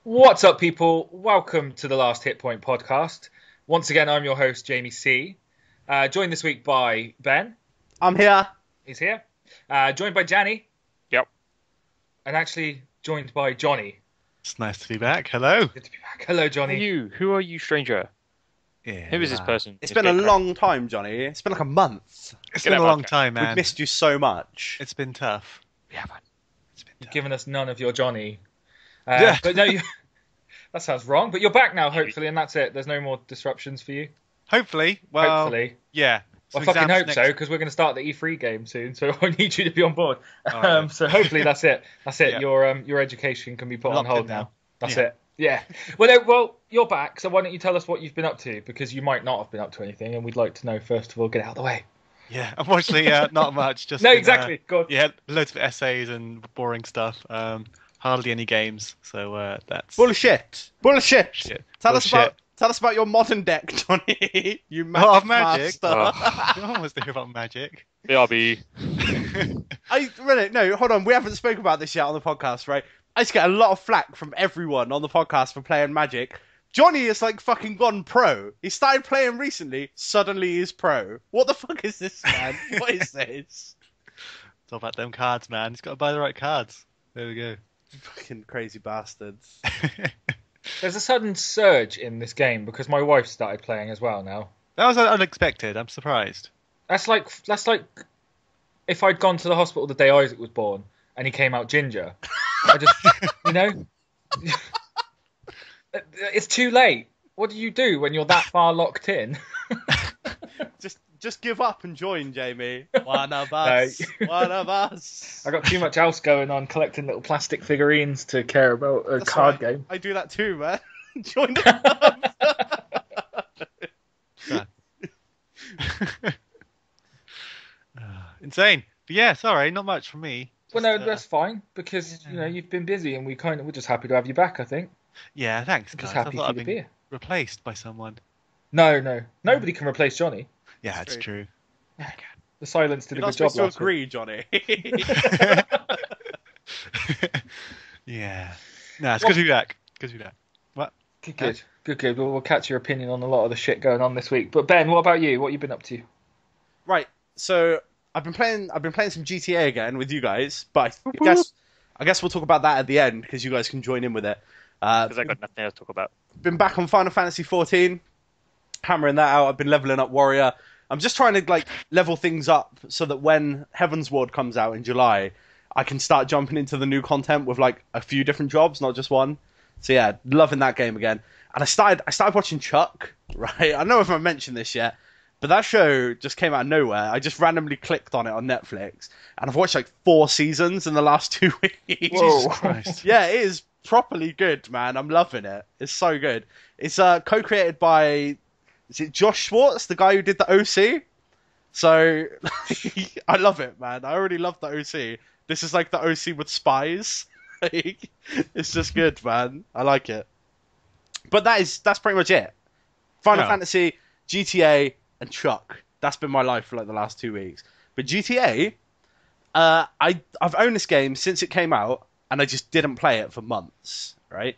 What's up, people? Welcome to the Last Hit Point podcast. Once again, I'm your host, Jamie C. Joined this week by Ben. I'm here. He's here. Joined by Janny. Yep. And actually joined by Johnny. It's nice to be back. Hello. Good to be back. Hello, Johnny. Who are you, stranger? Yeah. Who is this person? It's been a long time, Johnny. It's been like a month. It's Get been a out, long Mark. time, We've man. missed you so much. It's been tough. We haven't. It's been You've tough. given us none of your Johnny. Yeah. But no, that sounds wrong. But you're back now, hopefully, and that's it. There's no more disruptions for you. Hopefully. Well, Hopefully. yeah. I So fucking exams hope next- so, because we're going to start the E3 game soon, so I need you to be on board. yeah. So hopefully that's it. That's it. Yeah. Your education can be put on Locked hold in now. That's Yeah. it. Yeah. Well, you're back, so why don't you tell us what you've been up to? Because you might not have been up to anything, and we'd like to know, first of all, get it out of the way. Yeah. Unfortunately, not much. Just No, been, exactly. Go on. Yeah, loads of essays and boring stuff. Hardly any games. So that's Bullshit. Bullshit. Shit. Tell Bullshit. us about your modern deck, Johnny. You magic Oh, magic. master. No one wants to hear about magic. BRB. No, hold on. We haven't spoken about this yet on the podcast, right? I just get a lot of flack from everyone on the podcast for playing Magic. Johnny is like fucking gone pro. He started playing recently. Suddenly he's pro. What the fuck is this, man? What is this? It's all about them cards, man. He's got to buy the right cards. There we go. Fucking crazy bastards. There's a sudden surge in this game because my wife started playing as well now. That was unexpected. I'm surprised. That's like if I'd gone to the hospital the day Isaac was born and he came out ginger. I just, it's too late. What do you do when you're that far locked in? Just give up and join, Jamie. One of us. One of us. I got too much else going on collecting little plastic figurines to care about a That's card right. game. I do that too, man. Join the Insane. But yeah, sorry, not much from me. Well, no, Just, that's fine because you've been busy and we're just happy to have you back. I think yeah, thanks, I'm guys. just I happy thought for I'd you to been be here. replaced by someone. No, nobody can replace Johnny. Yeah, That's it's true. The silence did You're a not good job supposed to last agree, Johnny. Yeah. No, it's good to be back. Good to be back. What? week. Good. We'll catch your opinion on a lot of the shit going on this week. But Ben, what about you? What you been up to? Right. So I've been playing some GTA again with you guys, but I guess we'll talk about that at the end because you guys can join in with it. Because I got nothing else to talk about. Been back on Final Fantasy 14, hammering that out. I've been leveling up Warrior. I'm just trying to level things up so that when Heaven's Ward comes out in July, I can start jumping into the new content with a few different jobs, not just one. So yeah, loving that game again. And I started watching Chuck. Right, I don't know if I mentioned this yet, but that show just came out of nowhere. I just randomly clicked on it on Netflix, and I've watched 4 seasons in the last 2 weeks. Whoa. Christ. Yeah, it is properly good, man. I'm loving it. It's so good. It's co-created by, is it Josh Schwartz, the guy who did the OC? So I love it, man. I already love the OC. This is like the OC with spies. It's just good, man. I like it. But that's pretty much it. Final Yeah. Fantasy, GTA, and Chuck. That's been my life for the last 2 weeks. But GTA, I've owned this game since it came out, and I just didn't play it for months, right?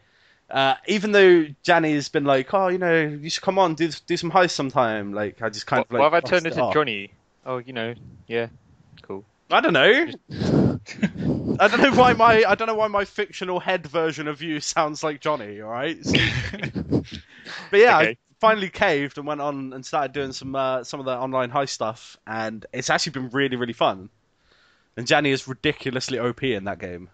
Even though Janny's been like, oh, you should come on, do some heist sometime. I just kind of Why have I turned tossed it into off. Johnny? Oh, yeah, cool. I don't know. I don't know why my fictional head version of you sounds like Johnny. All right. But yeah, Okay. I finally caved and went on and started doing some of the online heist stuff, and it's actually been really, really fun. And Janny is ridiculously OP in that game.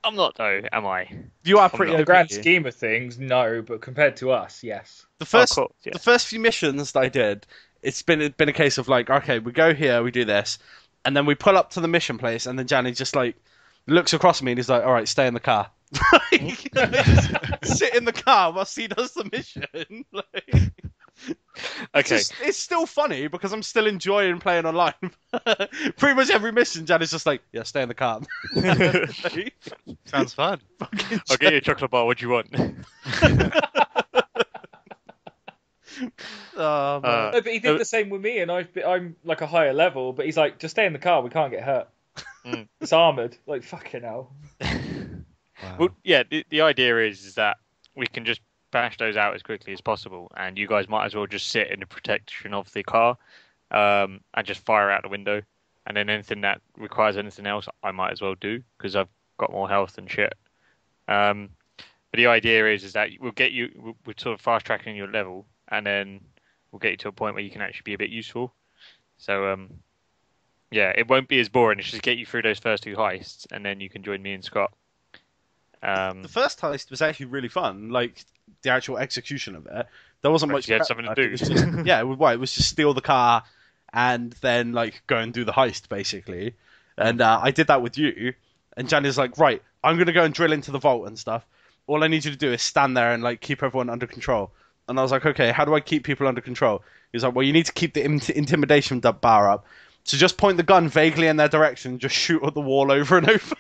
I'm not though, am I? You are I'm pretty In not. the OP. grand scheme of things, no, but compared to us, yes. The first cool, yeah. the first few missions that I did, it's been a case of okay, we go here, we do this, and then we pull up to the mission place, and then Janny just looks across at me and he's like, all right, stay in the car. Just sit in the car whilst he does the mission. Okay. It's still funny because I'm still enjoying playing online. Pretty much every mission, Janny's just like, yeah, stay in the car. Sounds fun. I'll get you a chocolate bar. What do you want? Oh, man. No, but he did the same with me, and I'm like a higher level, but he's like, just stay in the car, we can't get hurt. Mm. It's armoured. Like, fucking hell. Wow. Well, yeah, the idea is that we can just bash those out as quickly as possible, and you guys might as well just sit in the protection of the car, and just fire out the window. And then anything that requires anything else, I might as well do because I've got more health and shit. But the idea is that we're sort of fast tracking your level, and then we'll get you to a point where you can actually be a bit useful. So yeah, it won't be as boring. It's just get you through those first two heists, and then you can join me and Scott. The first heist was actually really fun. Like the actual execution of it, there wasn't much. You had prep something to work. do. It was just, yeah, it was just steal the car and then like go and do the heist basically. And I did that with you. And Johnny's like, right, I'm gonna go and drill into the vault and stuff. All I need you to do is stand there and like keep everyone under control. And I was like, okay, how do I keep people under control? He's like, well, you need to keep the intimidation bar up. So just point the gun vaguely in their direction, just shoot at the wall over and over.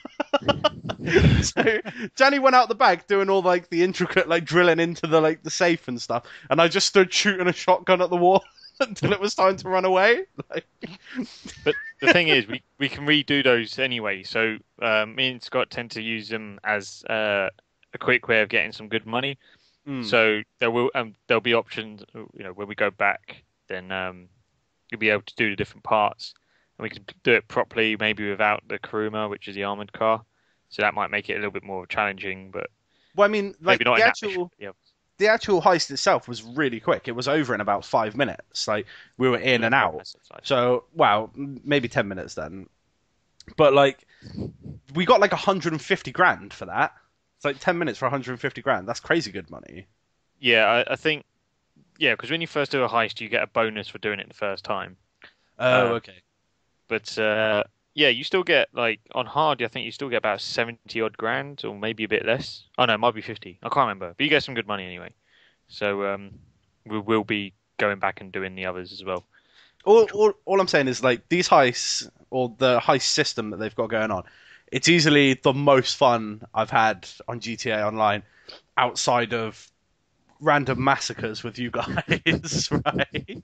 So Johnny went out the back doing all like the intricate like drilling into the safe and stuff, and I just stood shooting a shotgun at the wall until it was time to run away. Like... But the thing is, we can redo those anyway. So me and Scott tend to use them as a quick way of getting some good money. So there'll be options. You know, when we go back, then you'll be able to do the different parts, and we can do it properly, maybe without the Kuruma, which is the armored car. So that might make it a little bit more challenging, but well, I mean, like maybe not the in actual that mission. the actual heist itself was really quick. It was over in about 5 minutes. Like we were in and out. So wow, maybe 10 minutes then. But like we got like 150 grand for that. It's like 10 minutes for 150 grand. That's crazy good money. Yeah, I think because when you first do a heist, you get a bonus for doing it the first time. Oh, okay. But you still get like on hard. I think you still get about 70 odd grand, or maybe a bit less. Oh no, it might be 50. I can't remember. But you get some good money anyway. So we will be going back and doing the others as well. All I'm saying is like these heists or the heist system that they've got going on. It's easily the most fun I've had on GTA Online, outside of random massacres with you guys, right?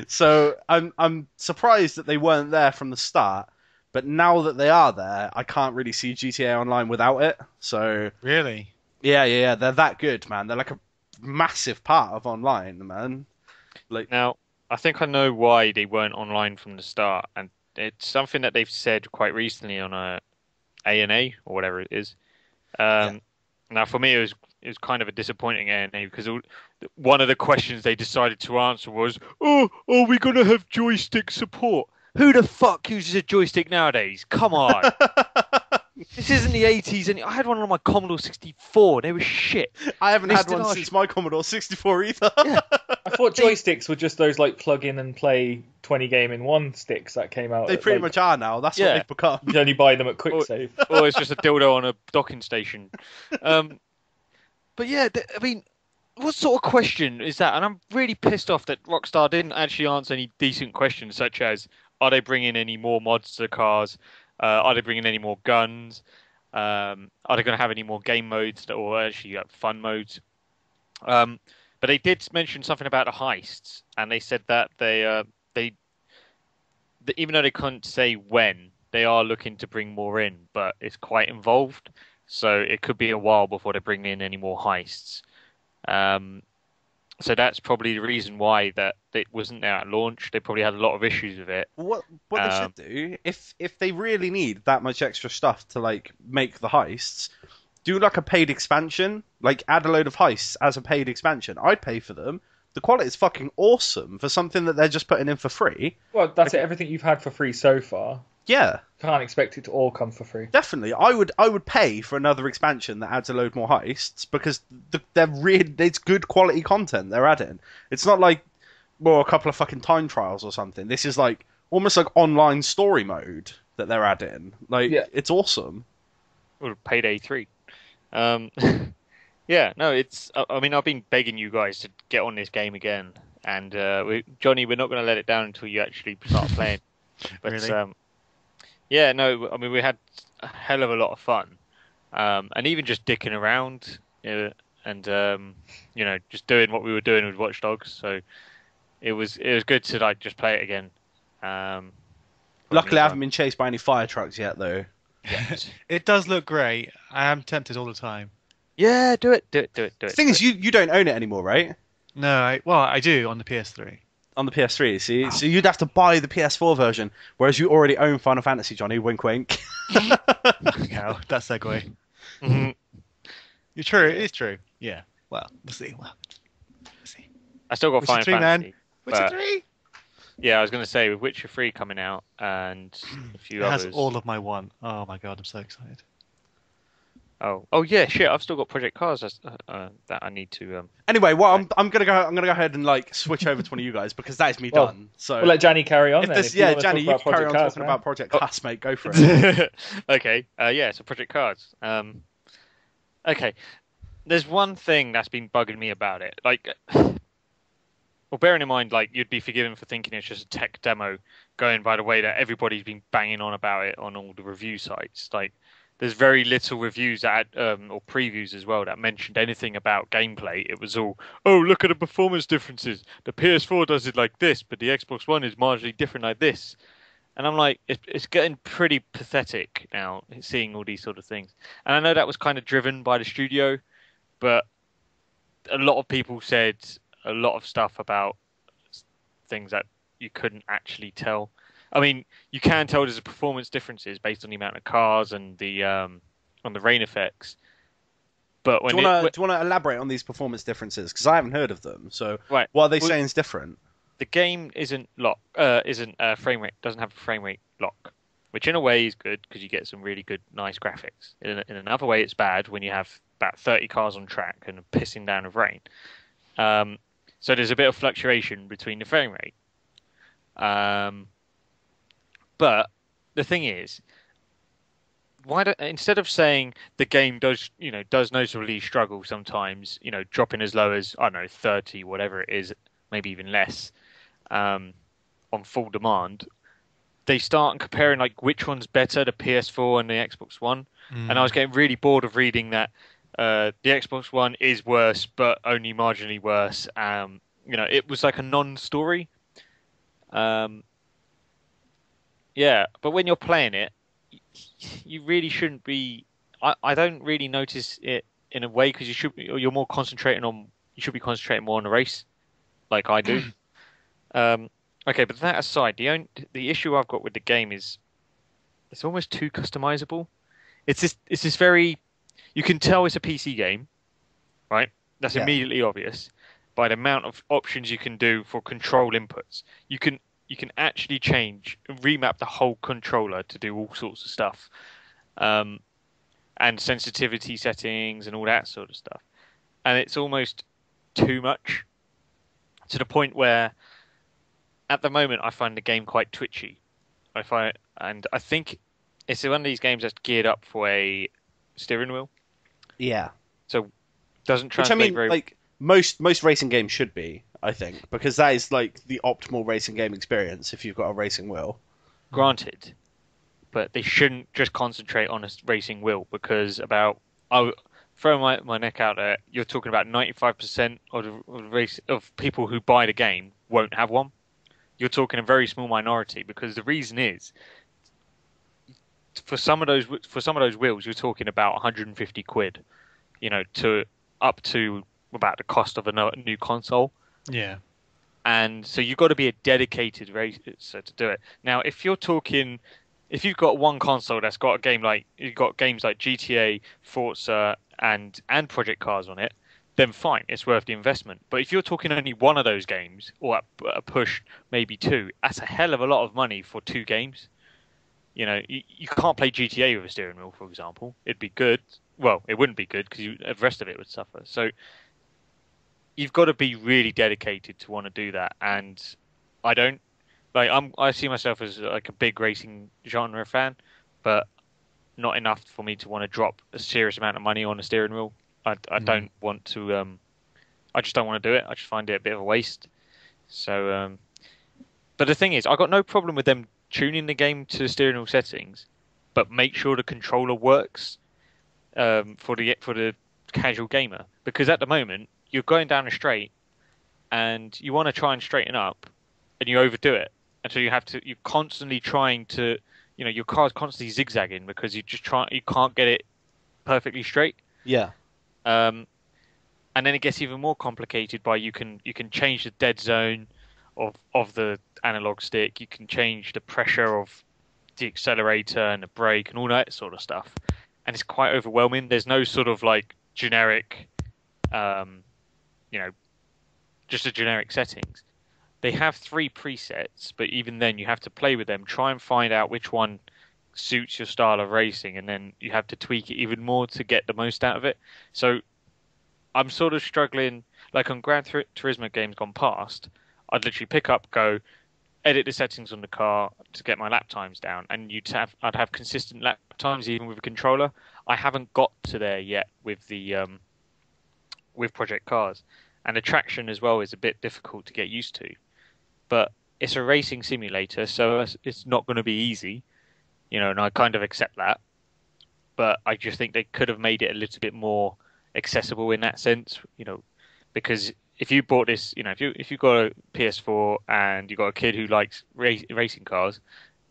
So I'm surprised that they weren't there from the start, but now that they are there, I can't really see GTA Online without it. So Really? yeah, they're that good, man. They're like a massive part of online, man. Like Now, I think I know why they weren't online from the start, and it's something that they've said quite recently on a ANA or whatever it is. Now, for me, it was kind of a disappointing ANA because one of the questions they decided to answer was, "Oh, are we gonna have joystick support?" Who the fuck uses a joystick nowadays? Come on. This isn't the 80s, and I had one on my Commodore 64. They were shit. I haven't had Mr. one Nash. since my Commodore 64 either. Yeah. I thought joysticks were just those like plug in and play 20 game in one sticks that came out. They pretty much are now. That's what Yeah. they've become. You can only buy them at QuickSave. Or it's just a dildo on a docking station. But yeah, I mean, what sort of question is that? And I'm really pissed off that Rockstar didn't actually answer any decent questions, such as, are they bringing any more mods to the cars? Are they bringing any more guns? Are they going to have any more game modes or actually fun modes? But they did mention something about the heists, and they said that even though they couldn't say when, they are looking to bring more in, but it's quite involved. So it could be a while before they bring in any more heists. So that's probably the reason why that it wasn't there at launch. They probably had a lot of issues with it. What they should do, if they really need that much extra stuff to like make the heists, do like a paid expansion, like add a load of heists as a paid expansion. I'd pay for them. The quality is fucking awesome for something that they're just putting in for free. Well, that's it. Everything you've had for free so far. Yeah, Can't expect it to all come for free. definitely. I would pay for another expansion that adds a load more heists because it's good quality content they're adding. It's not like a couple of fucking time trials or something. This is like almost like online story mode that they're adding. Like It's awesome. Or Payday 3. Yeah, no, it's. I mean, I've been begging you guys to get on this game again, and Johnny, we're not going to let it down until you actually start playing. But Really? yeah, no, I mean, we had a hell of a lot of fun, and even just dicking around, and just doing what we were doing with Watch Dogs. So it was good to like just play it again. Luckily, I haven't been chased by any fire trucks yet, though. yet. It does look great. I am tempted all the time. Yeah, do it. The thing is, you don't own it anymore, right? No, I do on the PS3. On the PS3, see? So you'd have to buy the PS4 version, whereas you already own Final Fantasy, Johnny. Wink, wink. Cow, that segue. Mhm. You're true. It is true. Yeah. Well, we'll see. We'll see. I still got Witcher Final 3, Fantasy. man. Witcher but- 3. Yeah, I was going to say with Witcher 3 coming out and a few It has others. all of my want. Oh my god, I'm so excited. Oh yeah, shit! I've still got Project Cars that I need to. Anyway, I'm gonna go ahead and like switch over to one of you guys because that is me Well, done. So We'll let Janny carry on. if Then, this, if you wanna Janny, talk you about can carry Project on Cars, talking man. about Project Cars, mate. Go for it. Okay. Yeah. So Project Cars. Okay. There's one thing that's been bugging me about it. Like, well, bearing in mind, like, you'd be forgiven for thinking it's just a tech demo, going by the way that everybody's been banging on about it on all the review sites. Like, there's very little reviews that or previews as well that mentioned anything about gameplay. It was all, oh, look at the performance differences. The PS4 does it like this, but the Xbox One is marginally different like this. And I'm like, it's getting pretty pathetic now, seeing all these sort of things. And I know that was kind of driven by the studio, but a lot of people said a lot of stuff about things that you couldn't actually tell. I mean, you can tell there's a performance differences based on the amount of cars and the on the rain effects. But when do you want to elaborate on these performance differences? Because I haven't heard of them. So right, what are they saying is different? the game isn't frame rate, doesn't have a frame rate lock, which in a way is good because you get some really good, nice graphics. In another way, it's bad when you have about 30 cars on track and pissing down of rain. So there's a bit of fluctuation between the frame rate. But the thing is, instead of saying the game does noticeably struggle sometimes, dropping as low as, I don't know, 30, whatever it is, maybe even less, on full demand, they start comparing like which one's better, the PS4 and the Xbox One. And I was getting really bored of reading that the Xbox One is worse, but only marginally worse. It was like a non-story. Yeah, but when you're playing it, you really shouldn't be. I don't really notice it in a way because you're more concentrating on. You should be concentrating more on the race, like I do. Okay, but that aside, the issue I've got with the game is it's almost too customizable. It's this very. You can tell it's a PC game, right? That's immediately obvious by the amount of options you can do for control inputs. You can actually remap the whole controller to do all sorts of stuff, and sensitivity settings and all that sort of stuff. And it's almost too much to the point where, at the moment, I find the game quite twitchy. I think it's one of these games that's geared up for a steering wheel. Yeah. So doesn't Which I translate mean, very. like most racing games should be, I think, because that is like the optimal racing game experience if you've got a racing wheel. Granted, but they shouldn't just concentrate on a racing wheel because I'll throw my neck out there. You're talking about 95% of people who buy the game won't have one. You're talking a very small minority because the reason is for some of those wheels you're talking about 150 quid, to up to about the cost of a new console. Yeah. And so you've got to be a dedicated racer to do it. Now, if you've got one console that's got games like GTA, Forza, and Project Cars on it, then fine, it's worth the investment. But if you're talking only one of those games, or a push maybe two, that's a hell of a lot of money for two games. You can't play GTA with a steering wheel, for example. It'd be good. Well, it wouldn't be good because the rest of it would suffer. So you've got to be really dedicated to want to do that. And I don't I see myself as like a big racing genre fan, but not enough for me to want to drop a serious amount of money on a steering wheel. I don't want to. I just don't want to do it. I just find it a bit of a waste. So, but the thing is, I got no problem with them tuning the game to the steering wheel settings, but make sure the controller works for the casual gamer. Because at the moment, you're going down a straight, and you want to try and straighten up, and you overdo it, and so you're constantly trying to your car's constantly zigzagging because you can't get it perfectly straight. Yeah. And then it gets even more complicated by you can change the dead zone of the analog stick. You can change the pressure of the accelerator and the brake and all that sort of stuff. And it's quite overwhelming. There's no sort of like generic, just a generic settings. They have 3 presets, but even then you have to play with them, try and find out which one suits your style of racing, and then you have to tweak it even more to get the most out of it. So I'm sort of struggling, like on Gran Turismo games gone past, I'd literally pick up, go, edit the settings on the car to get my lap times down, and I'd have consistent lap times even with a controller. I haven't got to there yet with the with Project Cars, and the traction as well is a bit difficult to get used to. But it's a racing simulator, so it's not going to be easy, and I kind of accept that. But I just think they could have made it a little bit more accessible in that sense, because if you bought this, if you've got a PS4 and you've got a kid who likes racing cars,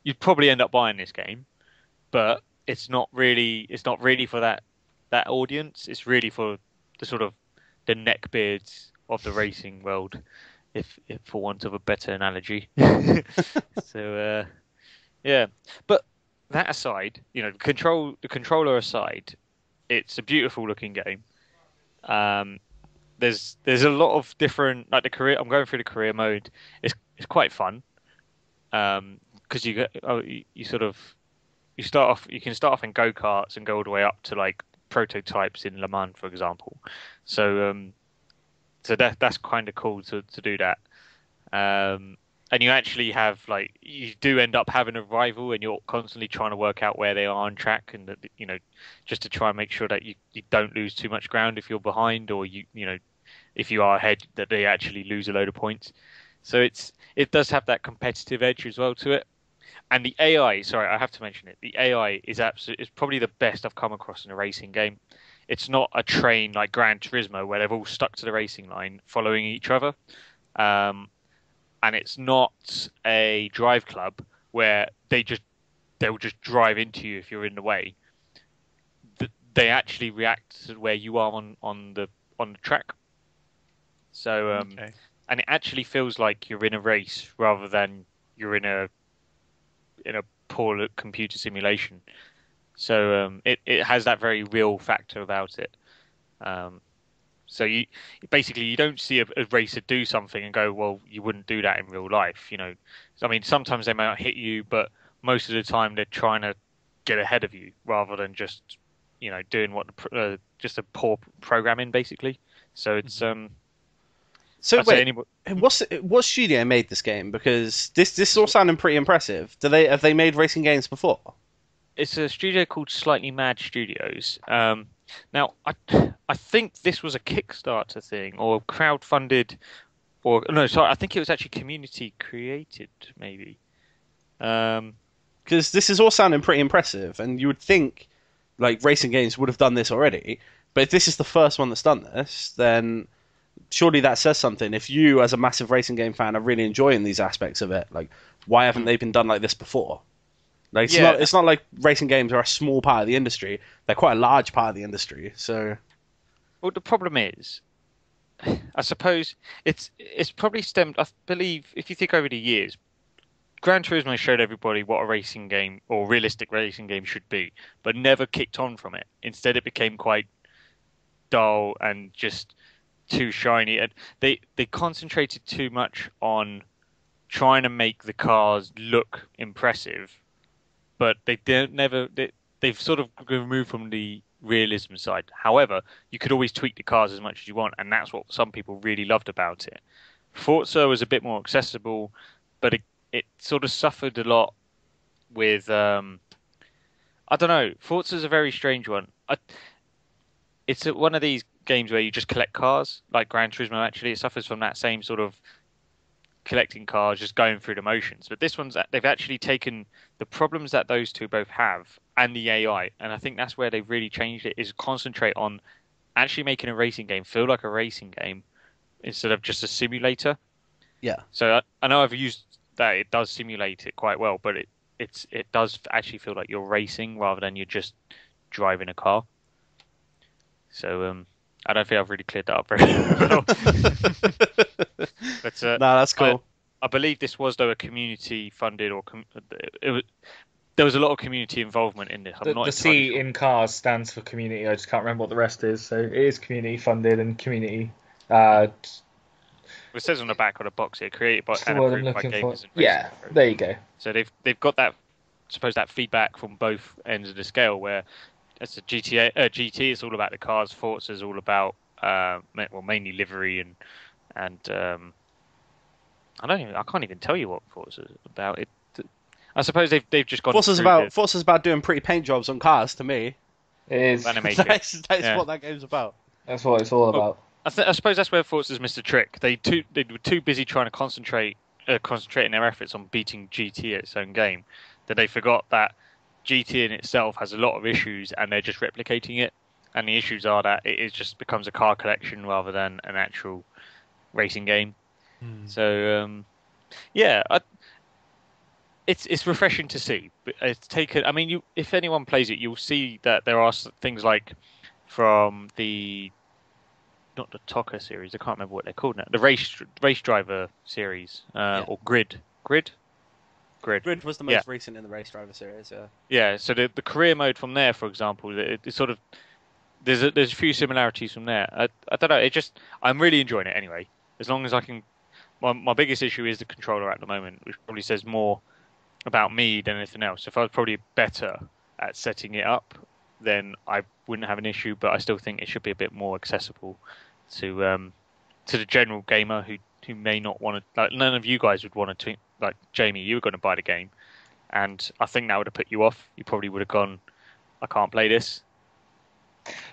you'd probably end up buying this game. But it's not really for that audience. It's really for the sort of the neckbeards of the racing world, if for want of a better analogy. So yeah, but that aside, the controller aside, it's a beautiful looking game. There's a lot of different, like the career. I'm going through the career mode. It's quite fun, because you start off. You can start off in go-karts and go all the way up to like prototypes in Le Mans, for example. So that's kind of cool to do that. And you actually have you do end up having a rival, and you're constantly trying to work out where they are on track, and that, just to try and make sure that you don't lose too much ground if you're behind, or if you are ahead, that they actually lose a load of points. So it does have that competitive edge as well to it. And the AI, sorry, I have to mention it. The AI is probably the best I've come across in a racing game. It's not a train like Gran Turismo where they've all stuck to the racing line following each other. And it's not a drive club where they'll just drive into you if you're in the way. They actually react to where you are on the track. So Okay. and it actually feels like you're in a race rather than you're in a poor computer simulation. So it has that very real factor about it. So you don't see a racer do something and go, well, you wouldn't do that in real life, I mean, sometimes they might hit you, but most of the time they're trying to get ahead of you rather than just, doing what just a poor programming basically. So it's So I'd say wait, what studio made this game? Because this is all sounding pretty impressive. Have they made racing games before? it's a studio called Slightly Mad Studios. Now, I think this was a Kickstarter thing or crowdfunded, or no, sorry, I think it was actually community created, maybe. Because this is all sounding pretty impressive, and you would think like racing games would have done this already. But if this is the first one that's done this, then surely that says something. If you, as a massive racing game fan, are really enjoying these aspects of it, like why haven't they been done like this before? Like it's not like racing games are a small part of the industry; they're quite a large part of the industry. So, well, the problem is, I suppose it's probably stemmed. I believe if you think over the years, Gran Turismo showed everybody what a racing game or realistic racing game should be, but never kicked on from it. Instead, it became quite dull and just too shiny. And they concentrated too much on trying to make the cars look impressive, but they've sort of removed from the realism side. However, you could always tweak the cars as much as you want, and that's what some people really loved about it. Forza was a bit more accessible, but it sort of suffered a lot with I don't know. Forza's a very strange one. It's one of these games where you just collect cars, like Gran Turismo. Actually, it suffers from that same sort of collecting cars, just going through the motions. But this one's they've actually taken the problems that those two both have and the AI, and I think that's where they've really changed it. Is concentrate on actually making a racing game feel like a racing game instead of just a simulator. yeah. So I know I've used that it does simulate it quite well, but it does actually feel like you're racing rather than you're just driving a car. So I don't think I've really cleared that up very well. But No, that's cool. I believe this was though a community funded there was a lot of community involvement in this. I'm not The entirely C sure. in cars stands for community. I just can't remember what the rest is. So it is community funded and community. Uh, It says on the back of the box here, created by what's the and word I'm approved by looking for? gamers and Yeah, racing pros. there you go. So they've got that, I suppose, that feedback from both ends of the scale. Where as a GT, it's all about the cars. Forza is all about mainly livery and I can't even tell you what Forza is about. I suppose they've just gone. Forza's about doing pretty paint jobs on cars to me. It is. Animation. That's Yeah. what that game's about. That's what it's all about. I suppose that's where Forza's missed a trick. They were too busy trying to concentrating their efforts on beating GT at its own game that they forgot that GT in itself has a lot of issues and they're just replicating it. And the issues are that it just becomes a car collection rather than an actual racing game. So it's refreshing to see. But it's taken. I mean, if anyone plays it, you'll see that there are things like from the not the Toka series. I can't remember what they're called now. The race driver series or Grid. Grid was the most recent in the Race Driver series. Yeah. Yeah. So the career mode from there, for example, it's sort of there's a few similarities from there. I don't know. I'm really enjoying it anyway. As long as I can. My biggest issue is the controller at the moment, which probably says more about me than anything else. If I was probably better at setting it up, then I wouldn't have an issue. But I still think it should be a bit more accessible to the general gamer who may not want to. Like none of you guys would want to. Like Jamie, you were going to buy the game, and I think that would have put you off. You probably would have gone, I can't play this.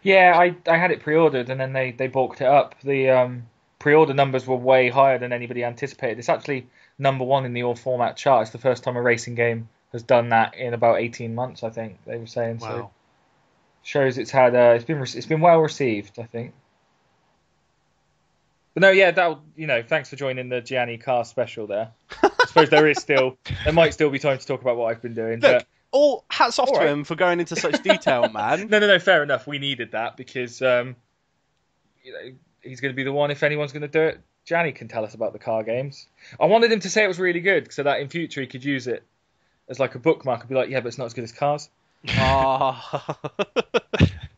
Yeah, I had it pre-ordered and then they bulked it up. The pre-order numbers were way higher than anybody anticipated. It's actually #1 in the all format chart. It's the first time a racing game has done that in about 18 months, I think they were saying. Wow. So shows it's had it's been well received, I think. But no, yeah, thanks for joining the Gianni Car special there. I suppose there might still be time to talk about what I've been doing. Look, all hats off All to right. him for going into such detail, man. No, fair enough. We needed that because he's going to be the one. If anyone's going to do it, Gianni can tell us about the car games. I wanted him to say it was really good so that in future he could use it as like a bookmark and be like, yeah, but it's not as good as cars. Oh.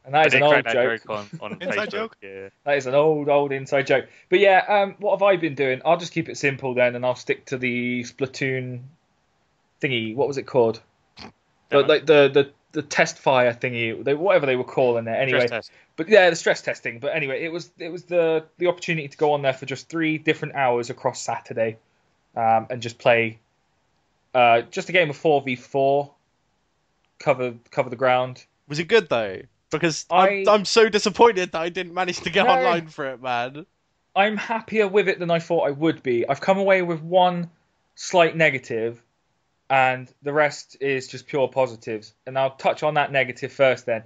And that is an old joke. On Inside Facebook. joke? Yeah. That is an old inside joke. But yeah, what have I been doing? I'll just keep it simple then, and I'll stick to the Splatoon thingy. What was it called? The test fire thingy, whatever they were calling it. Anyway, Stress test. but yeah, the stress testing. But anyway, it was the opportunity to go on there for just 3 different hours across Saturday, and just play just a game of 4v4, cover the ground. Was it good though? Because I- I'm so disappointed that I didn't manage to get No. online for it, man. I'm happier with it than I thought I would be. I've come away with one slight negative, and the rest is just pure positives. And I'll touch on that negative first then.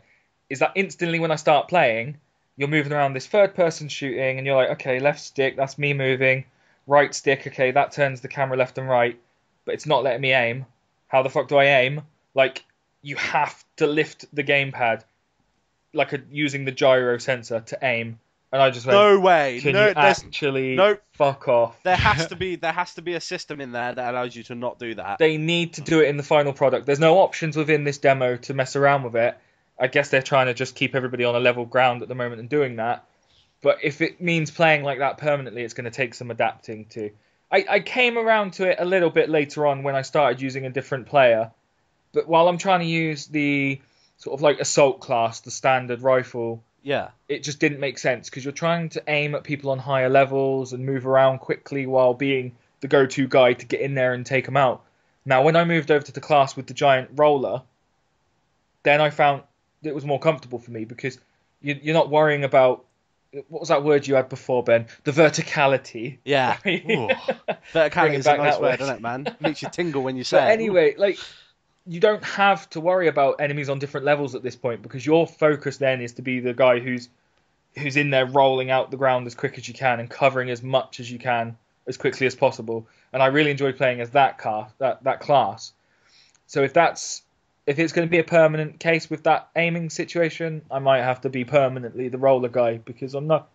Is that instantly when I start playing, you're moving around this third person shooting, and you're like, okay, left stick, that's me moving. Right stick, okay, that turns the camera left and right. But it's not letting me aim. How the fuck do I aim? Like, you have to lift the gamepad using the gyro sensor to aim. And I just went, No way. can No, you there's actually nope. fuck off? There has to be a system in there that allows you to not do that. They need to do it in the final product. There's no options within this demo to mess around with it. I guess they're trying to just keep everybody on a level ground at the moment and doing that. But if it means playing like that permanently, it's going to take some adapting to. I came around to it a little bit later on when I started using a different player. But while I'm trying to use the sort of like assault class, the standard rifle, Yeah. it just didn't make sense because you're trying to aim at people on higher levels and move around quickly while being the go-to guy to get in there and take them out. Now, when I moved over to the class with the giant roller, then I found it was more comfortable for me because you're not worrying about, what was that word you had before, Ben? The verticality. Yeah. Ooh. Verticality is a back nice that word, way. isn't it, man? Makes you tingle when you say But it. anyway, you don't have to worry about enemies on different levels at this point because your focus then is to be the guy who's in there rolling out the ground as quick as you can and covering as much as you can as quickly as possible. And I really enjoy playing as that class. So if it's going to be a permanent case with that aiming situation, I might have to be permanently the roller guy because I'm not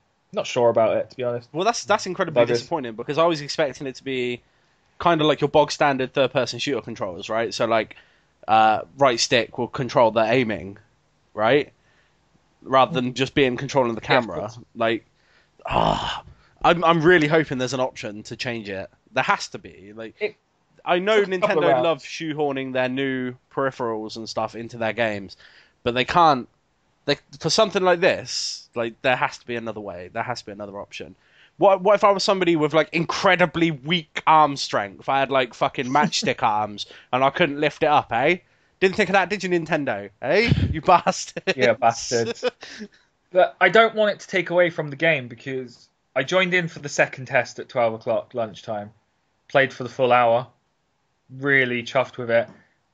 sure about it, to be honest. Well, that's incredibly disappointing because I was expecting it to be kind of like your bog standard third-person shooter controls, right? So like right stick will control the aiming, right? Rather than just being controlling the camera. I'm really hoping there's an option to change it. There has to be. I know Nintendo love shoehorning their new peripherals and stuff into their games, but they can't. For something like this, there has to be another way. There has to be another option. What if I was somebody with incredibly weak arm strength? I had fucking matchstick arms and I couldn't lift it up, eh? Didn't think of that, did you, Nintendo? Eh? You bastards. Yeah, bastards. But I don't want it to take away from the game because I joined in for the second test at 12 o'clock lunchtime, played for the full hour, really chuffed with it.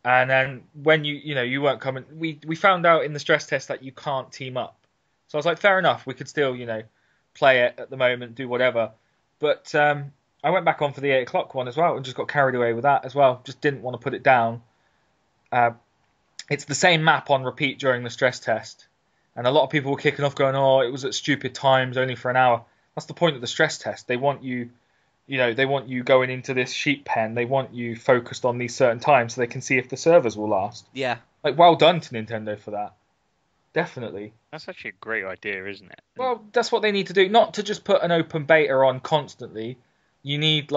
And then when you weren't coming, we found out in the stress test that you can't team up. So I was like, fair enough, we could still, play it at the moment, do whatever. But I went back on for the 8 o'clock one as well and just got carried away with that as well. Just didn't want to put it down. It's the same map on repeat during the stress test. And a lot of people were kicking off going, oh, it was at stupid times, only for an hour. That's the point of the stress test. They want you, they want you going into this sheep pen. They want you focused on these certain times so they can see if the servers will last. Yeah. Well done to Nintendo for that. Definitely. That's actually a great idea, isn't it? Well, that's what they need to do. Not to just put an open beta on constantly. You need,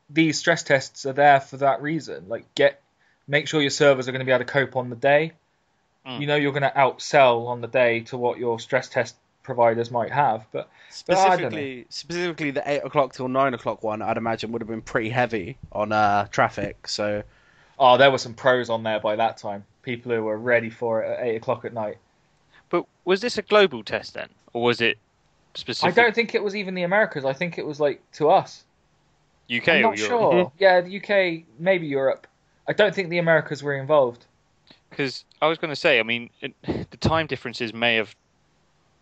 these stress tests are there for that reason. Make sure your servers are going to be able to cope on the day. You know you're going to outsell on the day to what your stress test providers might have. But specifically the 8 o'clock till 9 o'clock one, I'd imagine would have been pretty heavy on traffic. So, there were some pros on there by that time. People who were ready for it at 8 o'clock at night. But was this a global test then, or was it specific? I don't think it was even the Americas. I think it was to us. UK I'm or not Europe? sure. Mm-hmm. Yeah, the UK, maybe Europe. I don't think the Americas were involved. Because I was going to say, the time differences may have.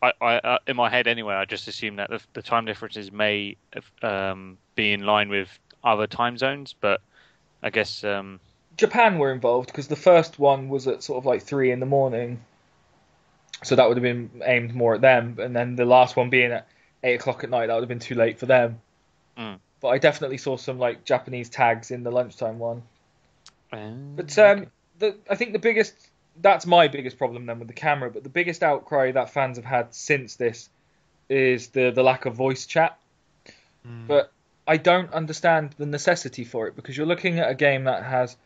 I in my head anyway, I just assumed that the time differences may be in line with other time zones, but I guess Japan were involved because the first one was at sort of 3 a.m, so that would have been aimed more at them, and then the last one being at 8 o'clock at night, that would have been too late for them. But I definitely saw some Japanese tags in the lunchtime one. But I think that's my biggest problem then with the camera, but the biggest outcry that fans have had since this is the lack of voice chat. But I don't understand the necessity for it because you're looking at a game that has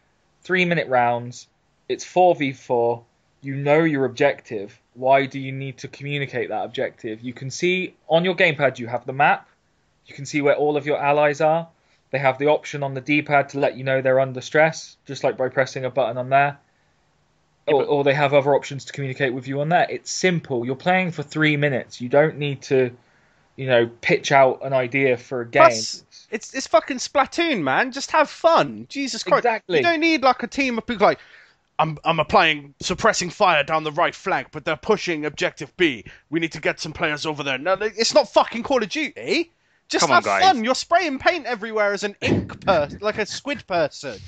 3-minute rounds, it's 4v4, you know your objective. Why do you need to communicate that objective? You can see on your gamepad you have the map, you can see where all of your allies are. They have the option on the D-pad to let you know they're under stress, just like by pressing a button on there. Or they have other options to communicate with you on there. It's simple. You're playing for 3 minutes. You don't need to, pitch out an idea for a game. Plus, it's fucking Splatoon, man. Just have fun. Jesus Christ. Exactly. You don't need a team of people I'm applying suppressing fire down the right flank, but they're pushing objective B. We need to get some players over there. No, it's not fucking Call of Duty. Just have fun. You're spraying paint everywhere as an ink person, like a squid person.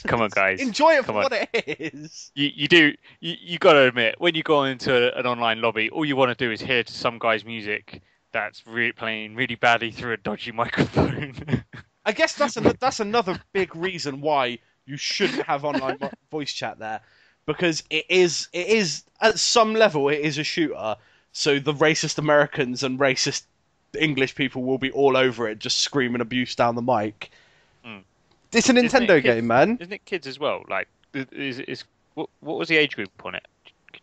Come on, guys. Enjoy it for what it is. You got to admit, when you go into an online lobby, all you want to do is hear some guy's music that's playing really badly through a dodgy microphone. I guess that's another big reason why you shouldn't have online voice chat there, because it is at some level it is a shooter. So the racist Americans and racist English people will be all over it, just screaming abuse down the mic. It's a Nintendo game, man. Isn't it kids as well? What was the age group on it?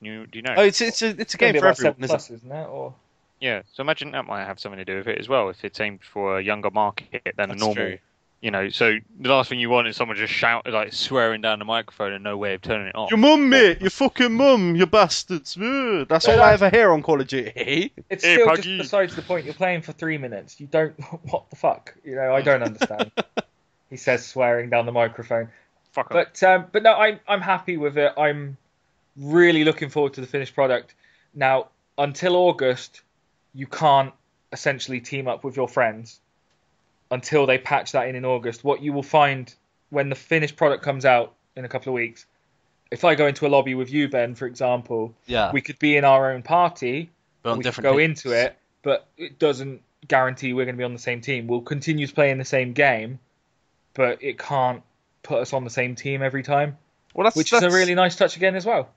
Do you know? Oh, it's a game for everyone, isn't it? Or yeah, so imagine that might have something to do with it as well. If it's aimed for a younger market than a normal. True. So the last thing you want is someone just swearing down the microphone and no way of turning it off. Your mum, mate! Your fucking mum! You bastards! That's all I ever hear on Call of Duty. It's still just besides the point. You're playing for 3 minutes. You don't. What the fuck? I don't understand. He says, swearing down the microphone. Fuck but no, I'm happy with it. I'm really looking forward to the finished product. Now, until August, you can't essentially team up with your friends until they patch that in August. What you will find when the finished product comes out in a couple of weeks. If I go into a lobby with you, Ben, for example, Yeah. we could be in our own party, But on we could different go teams. into it, but it doesn't guarantee we're going to be on the same team. We'll continue to play in the same game, but it can't put us on the same team every time, Well, which is a really nice touch again as well.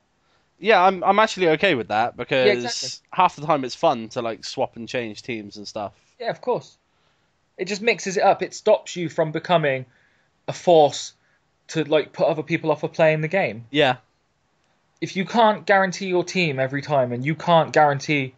Yeah, I'm actually okay with that because Yeah, exactly. half the time it's fun to like swap and change teams and stuff. Yeah, of course. It just mixes it up. It stops you from becoming a force to like put other people off of playing the game. Yeah. If you can't guarantee your team every time and you can't guarantee,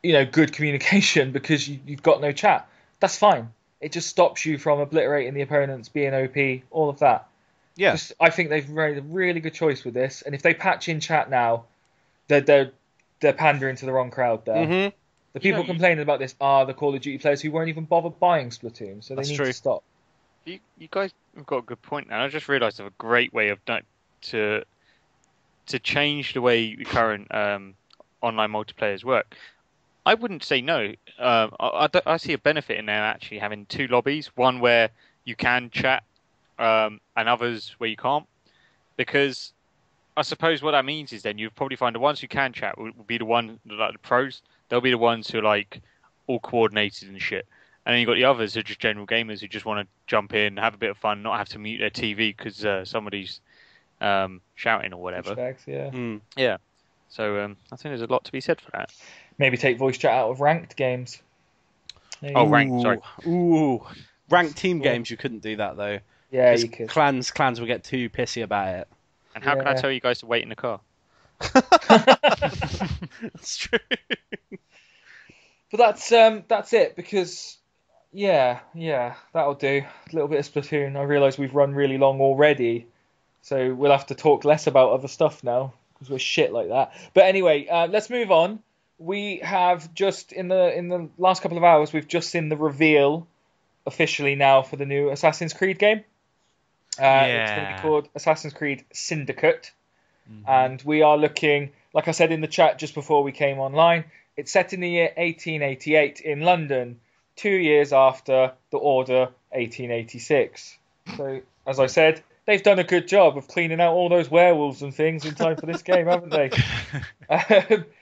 good communication because you've got no chat, that's fine. It just stops you from obliterating the opponents, being OP, all of that. Yeah. I think they've made a really good choice with this, and if they patch in chat now, they're pandering to the wrong crowd there. Mm-hmm. The people complaining about this are the Call of Duty players who weren't even bothered buying Splatoon, so they need to stop. You guys have got a good point now. I just realised of a great way of to change the way current online multiplayers work. I wouldn't say no. I see a benefit in there actually having two lobbies, one where you can chat and others where you can't, because I suppose what that means is then you'll probably find the ones who can chat will be the ones like the pros. They'll be the ones who are like all coordinated and shit. And then you've got the others who are just general gamers who just want to jump in, have a bit of fun, not have to mute their TV because somebody's shouting or whatever. Hashtags, yeah. Yeah. So I think there's a lot to be said for that. Maybe take voice chat out of ranked games. Maybe. Oh, ranked, sorry. Ooh. Ranked team games, you couldn't do that though. Yeah, you could. Clans will get too pissy about it. And how can I tell you guys to wait in the car? That's true. But that's it because that'll do. A little bit of Splatoon. I realise we've run really long already, so we'll have to talk less about other stuff now because we're shit like that. But anyway, let's move on. We have just in the last couple of hours we've just seen the reveal officially now for the new Assassin's Creed game. It's going to be called Assassin's Creed Syndicate. And we are looking, like I said in the chat just before we came online, it's set in the year 1888 in London, 2 years after the Order 1886. So, as I said, they've done a good job of cleaning out all those werewolves and things in time for this game, haven't they?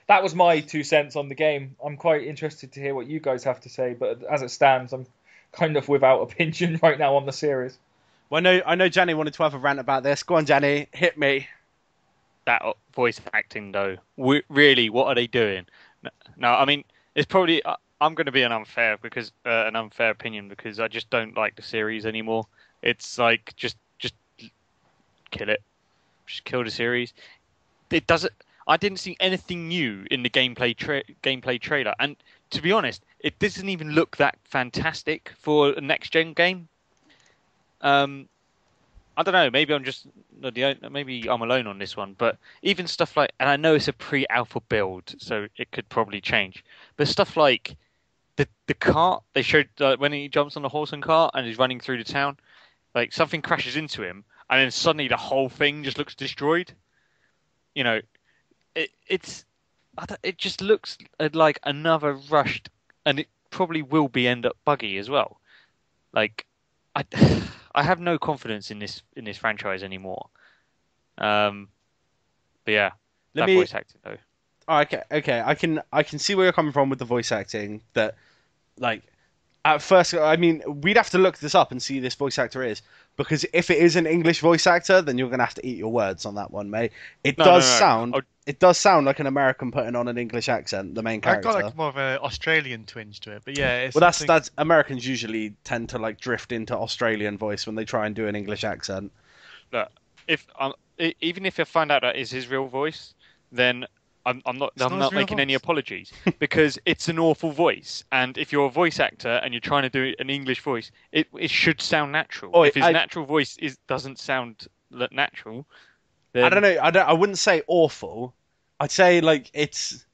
That was my 2 cents on the game. I'm quite interested to hear what you guys have to say, but as it stands, I'm kind of without opinion right now on the series. Well, I know Janny wanted to have a rant about this. Go on, Janny, hit me. That voice acting, though, really, what are they doing? No, I mean, it's probably I'm going to be an unfair opinion because I just don't like the series anymore. It's like just kill it, just kill the series. It doesn't. I didn't see anything new in the gameplay trailer, and to be honest, it doesn't even look that fantastic for a next gen game. I don't know. Maybe I'm alone on this one. But even stuff like, and I know it's a pre-alpha build, so it could probably change. But stuff like the cart they showed when he jumps on the horse and cart and he's running through the town, like something crashes into him, and then suddenly the whole thing just looks destroyed. You know, it just looks like another rushed, and it probably will end up buggy as well. Like I have no confidence in this franchise anymore. But yeah, voice acting though. Oh, okay. I can see where you're coming from with the voice acting. That, like, at first, I mean, we'd have to look this up and see who this voice actor is, because if it is an English voice actor, then you're gonna have to eat your words on that one, mate. It does sound like an American putting on an English accent. The main character. I've got like more of an Australian twinge to it, but yeah. Well, that's Americans usually tend to like drift into Australian voice when they try and do an English accent. Look, even if I find out that is his real voice, then I'm not making any apologies because it's an awful voice. And if you're a voice actor and you're trying to do an English voice, it should sound natural. If his natural voice doesn't sound natural, then I don't know. I wouldn't say awful. I'd say like it's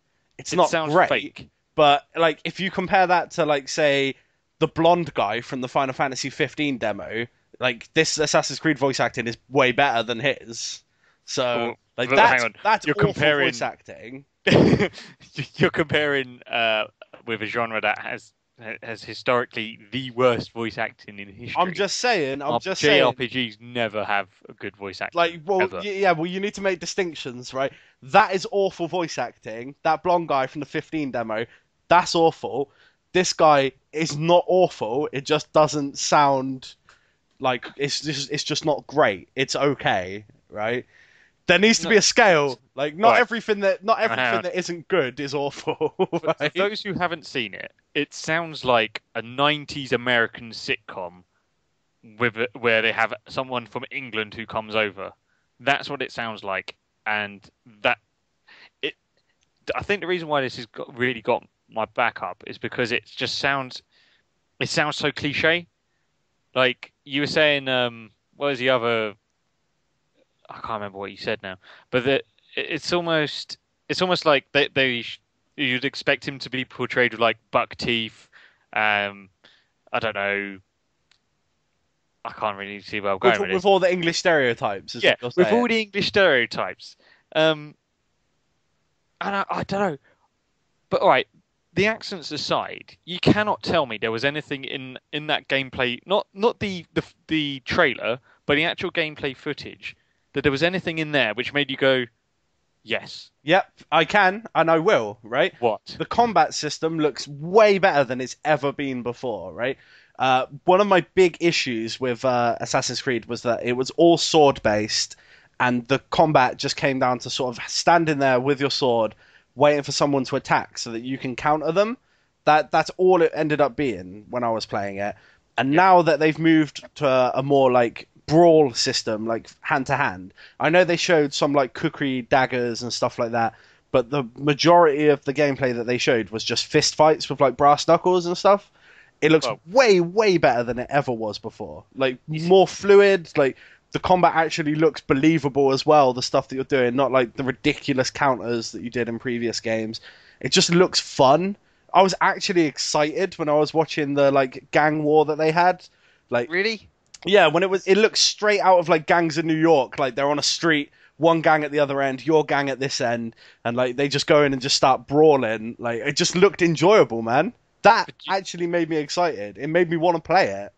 not great. Fake. But like if you compare that to like say the blonde guy from the Final Fantasy 15 demo, like this Assassin's Creed voice acting is way better than his. So like that's you're awful comparing voice acting. You're comparing with a genre that has has historically the worst voice acting in history. I'm just saying. JRPGs never have a good voice acting. Like, well, ever. yeah, well, you need to make distinctions, right? That is awful voice acting. That blonde guy from the 15 demo, that's awful. This guy is not awful. It just doesn't sound like it's just not great. It's okay, right? There needs to be a scale. Like, not Right. everything that isn't good is awful. For Right? those who haven't seen it, it sounds like a 90s American sitcom where they have someone from England who comes over. That's what it sounds like, and I think the reason why this has really got my back up is because it sounds so cliche. Like you were saying, what was the other? I can't remember what you said now, but it's almost like you'd expect him to be portrayed with like buck teeth. I don't know. I can't really see where I'm going with with all the English stereotypes. Yeah, with all the English stereotypes. And I don't know. But all right, the accents aside, you cannot tell me there was anything in that gameplay, not the trailer, but the actual gameplay footage, that there was anything in there which made you go, yes. Yep, I can, and I will, right? What? The combat system looks way better than it's ever been before, right? One of my big issues with Assassin's Creed was that it was all sword-based, and the combat just came down to sort of standing there with your sword, waiting for someone to attack so that you can counter them. That's all it ended up being when I was playing it. And now that they've moved to a more like brawl system, like hand to hand, I know they showed some like kukri daggers and stuff like that, but the majority of the gameplay that they showed was just fist fights with like brass knuckles and stuff. It looks way better than it ever was before. Like more fluid, like the combat actually looks believable as well, the stuff that you're doing, not like the ridiculous counters that you did in previous games. It just looks fun. I was actually excited when I was watching the like gang war that they had. Like Really? Yeah, when it looked straight out of like gangs in New York, like they're on a street, one gang at the other end, your gang at this end, and like they just go in and just start brawling. Like it just looked enjoyable, man. That actually made me excited. It made me want to play it.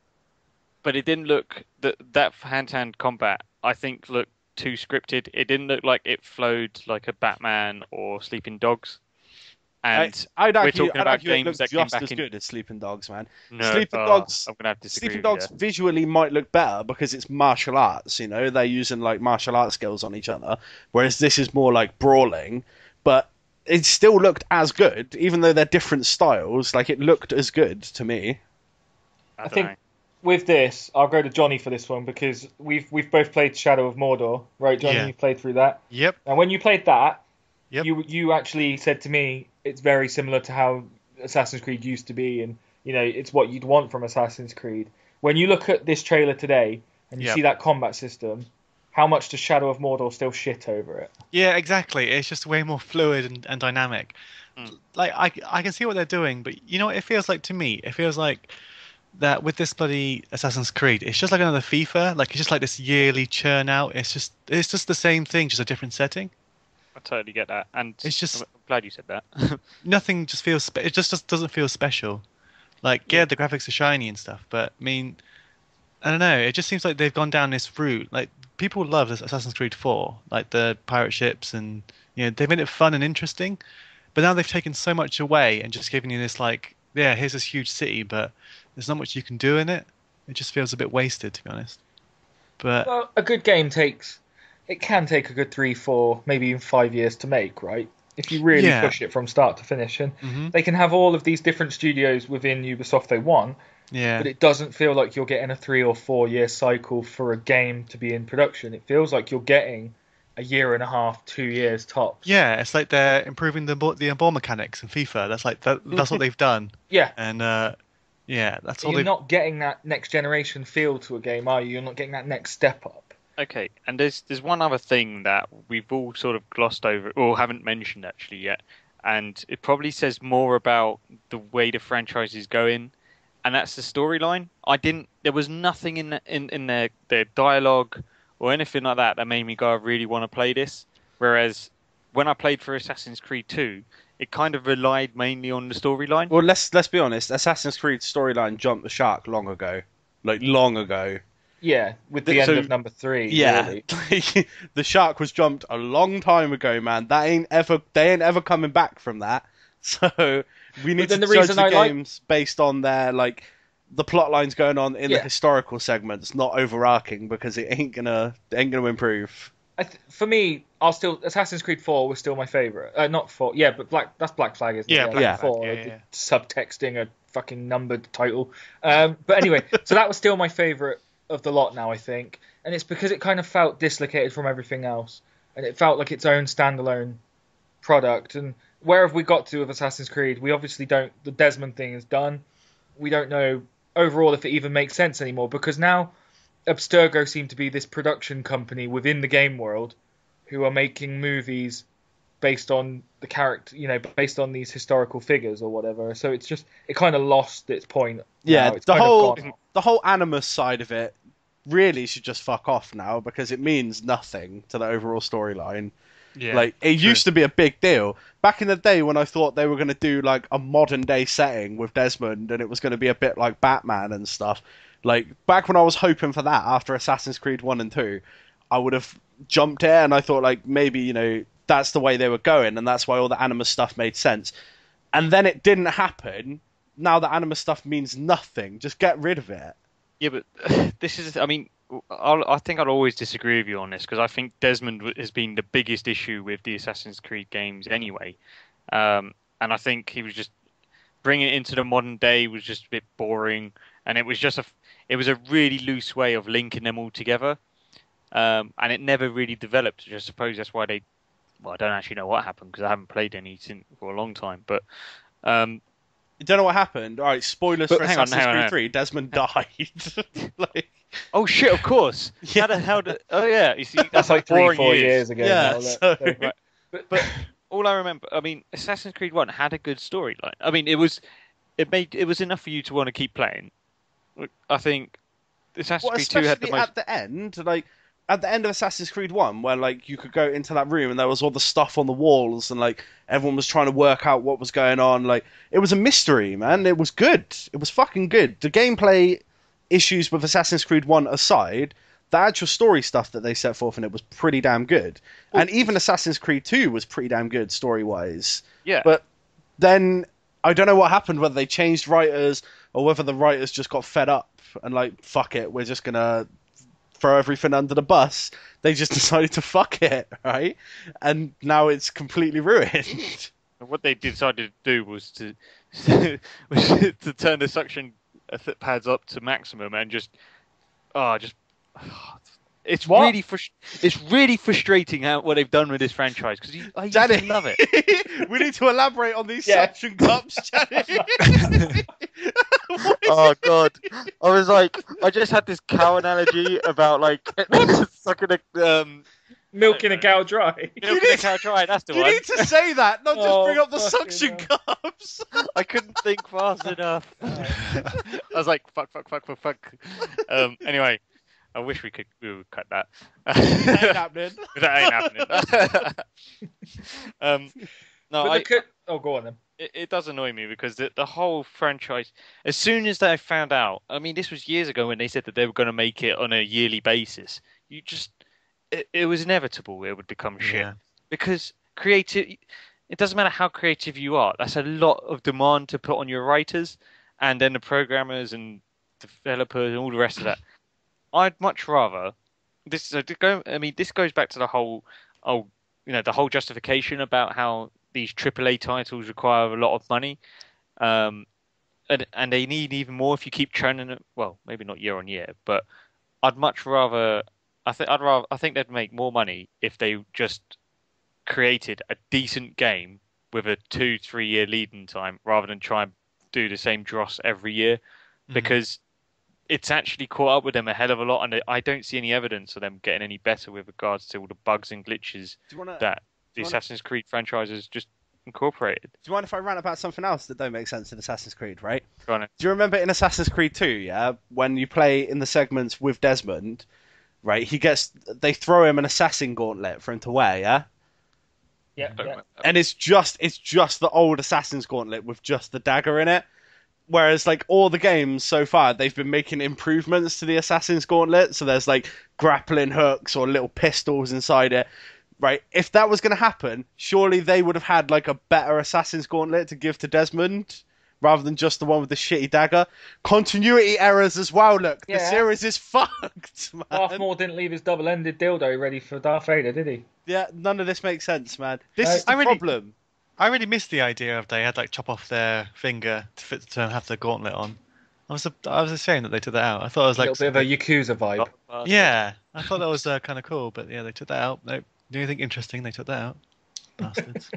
But it didn't look that hand-to-hand combat, I think, looked too scripted. It didn't look like it flowed like a Batman or Sleeping Dogs. And I'd we're argue, talking about it games looks that came just back as in. good as Sleeping Dogs, man. No, Sleeping Dogs, I'm gonna have to disagree Sleeping with you Dogs there. visually might look better because it's martial arts. You know, they're using like martial arts skills on each other, whereas this is more like brawling. But it still looked as good, even though they're different styles. Like it looked as good to me. I think with this, I'll go to Johnny for this one because we've both played Shadow of Mordor, right, Johnny? Yeah. You've played through that. Yep. And when you played that, Yep. you actually said to me it's very similar to how Assassin's Creed used to be, and you know it's what you'd want from Assassin's Creed. When you look at this trailer today and you Yep. see that combat system, how much does Shadow of Mordor still shit over it? Yeah, exactly. It's just way more fluid and dynamic. Like I can see what they're doing, but you know what it feels like to me? It feels like that with this bloody Assassin's Creed, it's just like another FIFA. Like it's just like this yearly churn out. It's just the same thing, just a different setting. I totally get that, and It's just- I'm glad you said that. Nothing just feels. It just doesn't feel special. Like yeah, the graphics are shiny and stuff, but I mean, I don't know. It just seems like they've gone down this route. Like people love this Assassin's Creed 4, like the pirate ships, and you know they've made it fun and interesting. But now they've taken so much away and just given you this like, yeah, here's this huge city, but there's not much you can do in it. It just feels a bit wasted, to be honest. But Well, a good game can take a good 3, 4, maybe even 5 years to make, right? If you really Yeah. push it from start to finish, and Mhm. they can have all of these different studios within Ubisoft they want, yeah, but it doesn't feel like you're getting a 3 or 4 year cycle for a game to be in production. It feels like you're getting a year and a half, 2 years tops. yeah, it's like they're improving the ball mechanics in FIFA. That's like that's what they've done. Yeah. And yeah, that's all You're they've. not getting that next generation feel to a game, are you? You're not getting that next step up. Okay, and there's one other thing that we've all sort of glossed over, or haven't mentioned actually yet, and it probably says more about the way the franchise is going, and that's the storyline. There was nothing in their dialogue or anything like that that made me go, I really want to play this. Whereas when I played for Assassin's Creed 2, it kind of relied mainly on the storyline. Well, let's be honest. Assassin's Creed storyline jumped the shark long ago, like long ago. Yeah, with the end of number 3. Yeah, really. the shark was jumped a long time ago, man. They ain't ever coming back from that. So we need to judge the games based on their the plot lines going on in the historical segments, not overarching, because it ain't gonna improve. For me, Assassin's Creed 4 was still my favorite. Not 4, yeah, but that's Black Flag, isn't it? Yeah, Black Flag, 4, yeah. subtexting a fucking numbered title. But anyway, so that was still my favorite of the lot now, I think, and it's because it kind of felt dislocated from everything else, and it felt like its own standalone product. And where have we got to with Assassin's Creed? We obviously don't. The Desmond thing is done. We don't know overall if it even makes sense anymore, because now Abstergo seem to be this production company within the game world who are making movies based on the character, based on these historical figures or whatever. So it kind of lost its point. Yeah, the whole Animus side of it really should just fuck off now, because it means nothing to the overall storyline. Yeah, it used to be a big deal back in the day when I thought they were going to do a modern day setting with Desmond, and it was going to be a bit like Batman and stuff. Back when I was hoping for that after Assassin's Creed 1 and 2, I would have jumped in, and I thought maybe that's the way they were going, and that's why all the Animus stuff made sense. And then it didn't happen. Now the Animus stuff means nothing. Just get rid of it. Yeah, but this is, I think I'll always disagree with you on this, because I think Desmond has been the biggest issue with the Assassin's Creed games anyway. And I think he was just bringing it into the modern day was just a bit boring, and it was a really loose way of linking them all together. And it never really developed. I suppose that's why I don't actually know what happened, because I haven't played any for a long time. But you don't know what happened? All right, spoilers for Assassin's Creed 3. Desmond died. Oh shit! Of course. Yeah. How the hell did? Oh yeah. You see, that's 3-4 years ago. Yeah. Right. But all I remember, Assassin's Creed 1 had a good storyline. It was enough for you to want to keep playing. I think Assassin's Creed 2 had the most. At the end of Assassin's Creed 1, where you could go into that room and there was all the stuff on the walls, and everyone was trying to work out what was going on. It was a mystery, man. It was good. It was fucking good. The gameplay issues with Assassin's Creed 1 aside, the actual story stuff that they set forth in it was pretty damn good. And even Assassin's Creed 2 was pretty damn good story-wise. Yeah. But then I don't know what happened, whether they changed writers or whether the writers just got fed up and fuck it, we're just gonna throw everything under the bus. They just decided to fuck it, right? And now it's completely ruined. What they decided to do was to turn the suction pads up to maximum and it's really frustrating what they've done with this franchise, because I used to love it. We need to elaborate on these suction cups, Johnny. Oh god, I just had this cow analogy about sucking a milking a cow dry. Milking a cow dry, that's the one. You need to say that, not just bring up the suction cups. I couldn't think fast enough. I was like, fuck. Anyway, I wish we would cut that. That ain't happening. That ain't happening. No, go on then. It does annoy me, because the whole franchise, as soon as they found out, this was years ago when they said that they were going to make it on a yearly basis, it was inevitable it would become shit. Yeah. Because it doesn't matter how creative you are, that's a lot of demand to put on your writers, and then the programmers and developers and all the rest of that. I'd much rather this goes back to the whole the whole justification about how these AAA titles require a lot of money, and they need even more if you keep churning it. Well, maybe not year on year, but I'd much rather. I think they'd make more money if they just created a decent game with a 2-3 year lead-in time, rather than try and do the same dross every year, because it's actually caught up with them a hell of a lot, and I don't see any evidence of them getting any better with regards to all the bugs and glitches that the Assassin's Creed franchise has just incorporated. Do you mind if I rant about something else that don't make sense in Assassin's Creed, right? Go on. Do you remember in Assassin's Creed 2, yeah, when you play in the segments with Desmond, right, they throw him an assassin gauntlet for him to wear, yeah? Yeah, Don't yeah. remember. and it's just the old Assassin's Gauntlet with just the dagger in it. Whereas like all the games so far, they've been making improvements to the Assassin's Gauntlet. So there's like grappling hooks or little pistols inside it. Right? If that was going to happen, surely they would have had like a better Assassin's Gauntlet to give to Desmond rather than just the one with the shitty dagger. Continuity errors as well. Look, the Yeah. series is fucked, man. Darth Maul didn't leave his double-ended dildo ready for Darth Vader, did he? Yeah, none of this makes sense, man. This No, is the I really- problem. I really missed the idea of they had like chop off their finger to have the gauntlet on. I was ashamed that they took that out. I thought it was A like little bit of a Yakuza vibe. yeah, I thought that was kind of cool, but yeah, they took that out. Nope. Do anything interesting? They took that out. Bastards.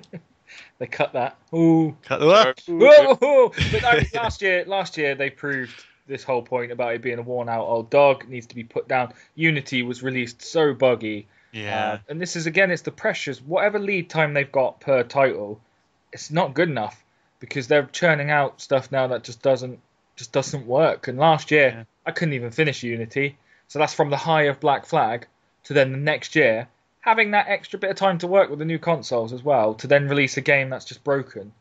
They cut that. Ooh. Cut the work. Whoa! But no, last year they proved this whole point about it being a worn-out old dog. It needs to be put down. Unity was released so buggy. Yeah. And this is, again, it's the pressures. Whatever lead time they've got per title, it's not good enough because they're churning out stuff now that just doesn't work. And last year, I couldn't even finish Unity. So that's from the high of Black Flag to then the next year, having that extra bit of time to work with the new consoles as well, to then release a game that's just broken.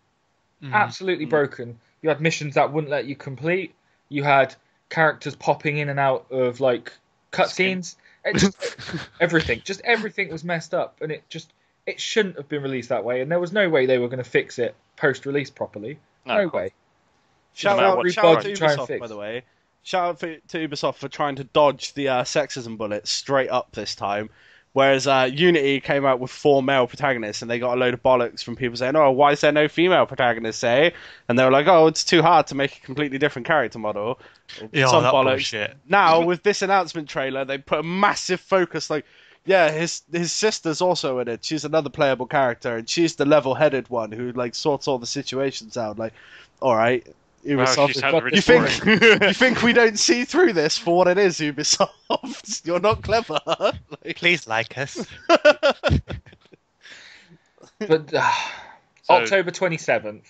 Absolutely broken. You had missions that wouldn't let you complete. You had characters popping in and out of like cutscenes. Everything was messed up, and it shouldn't have been released that way. And there was no way they were going to fix it post-release properly. No way. Shout matter out what to try and Ubisoft, fix. by the way. Shout out to Ubisoft for trying to dodge the sexism bullets straight up this time. Whereas Unity came out with 4 male protagonists, and they got a load of bollocks from people saying, "Oh, why is there no female protagonists?" Eh? And they were like, "Oh, it's too hard to make a completely different character model." Yeah, Some that bollocks. bullshit. Now with this announcement trailer, they put a massive focus. Like, yeah, his sister's also in it. She's another playable character, and she's the level-headed one who like sorts all the situations out. Like, all right. Ubisoft, she's had a really you think we don't see through this for what it is, Ubisoft? You're not clever. Like, Please like us. But So- October 27th,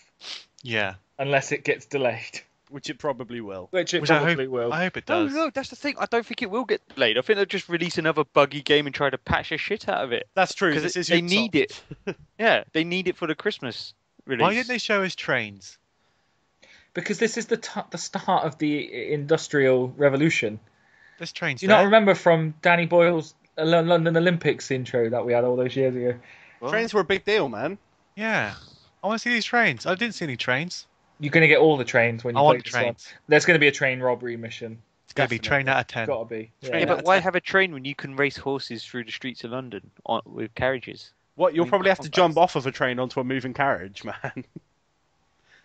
Yeah. unless it gets delayed, which it probably will. which it Which probably will. I hope it No, does. no, that's the thing. I don't think it will get delayed. I think they'll just release another buggy game and try to patch the shit out of it. That's true. Because This is they Ubisoft. need it. Yeah, they need it for the Christmas release. Why didn't they show us trains? Because this is the start of the Industrial Revolution. There's trains Do you there. not remember from Danny Boyle's London Olympics intro that we had all those years ago? What? Trains were a big deal, man. Yeah. I want to see these trains. I didn't see any trains. You're going to get all the trains when you I play want this one. trains. There's going to be a train robbery mission. It's going to be train out of 10. Got to be. Yeah, Yeah. but why have a train when you can race horses through the streets of London with carriages? What? You'll I mean, probably have to complex. jump off of a train onto a moving carriage, man.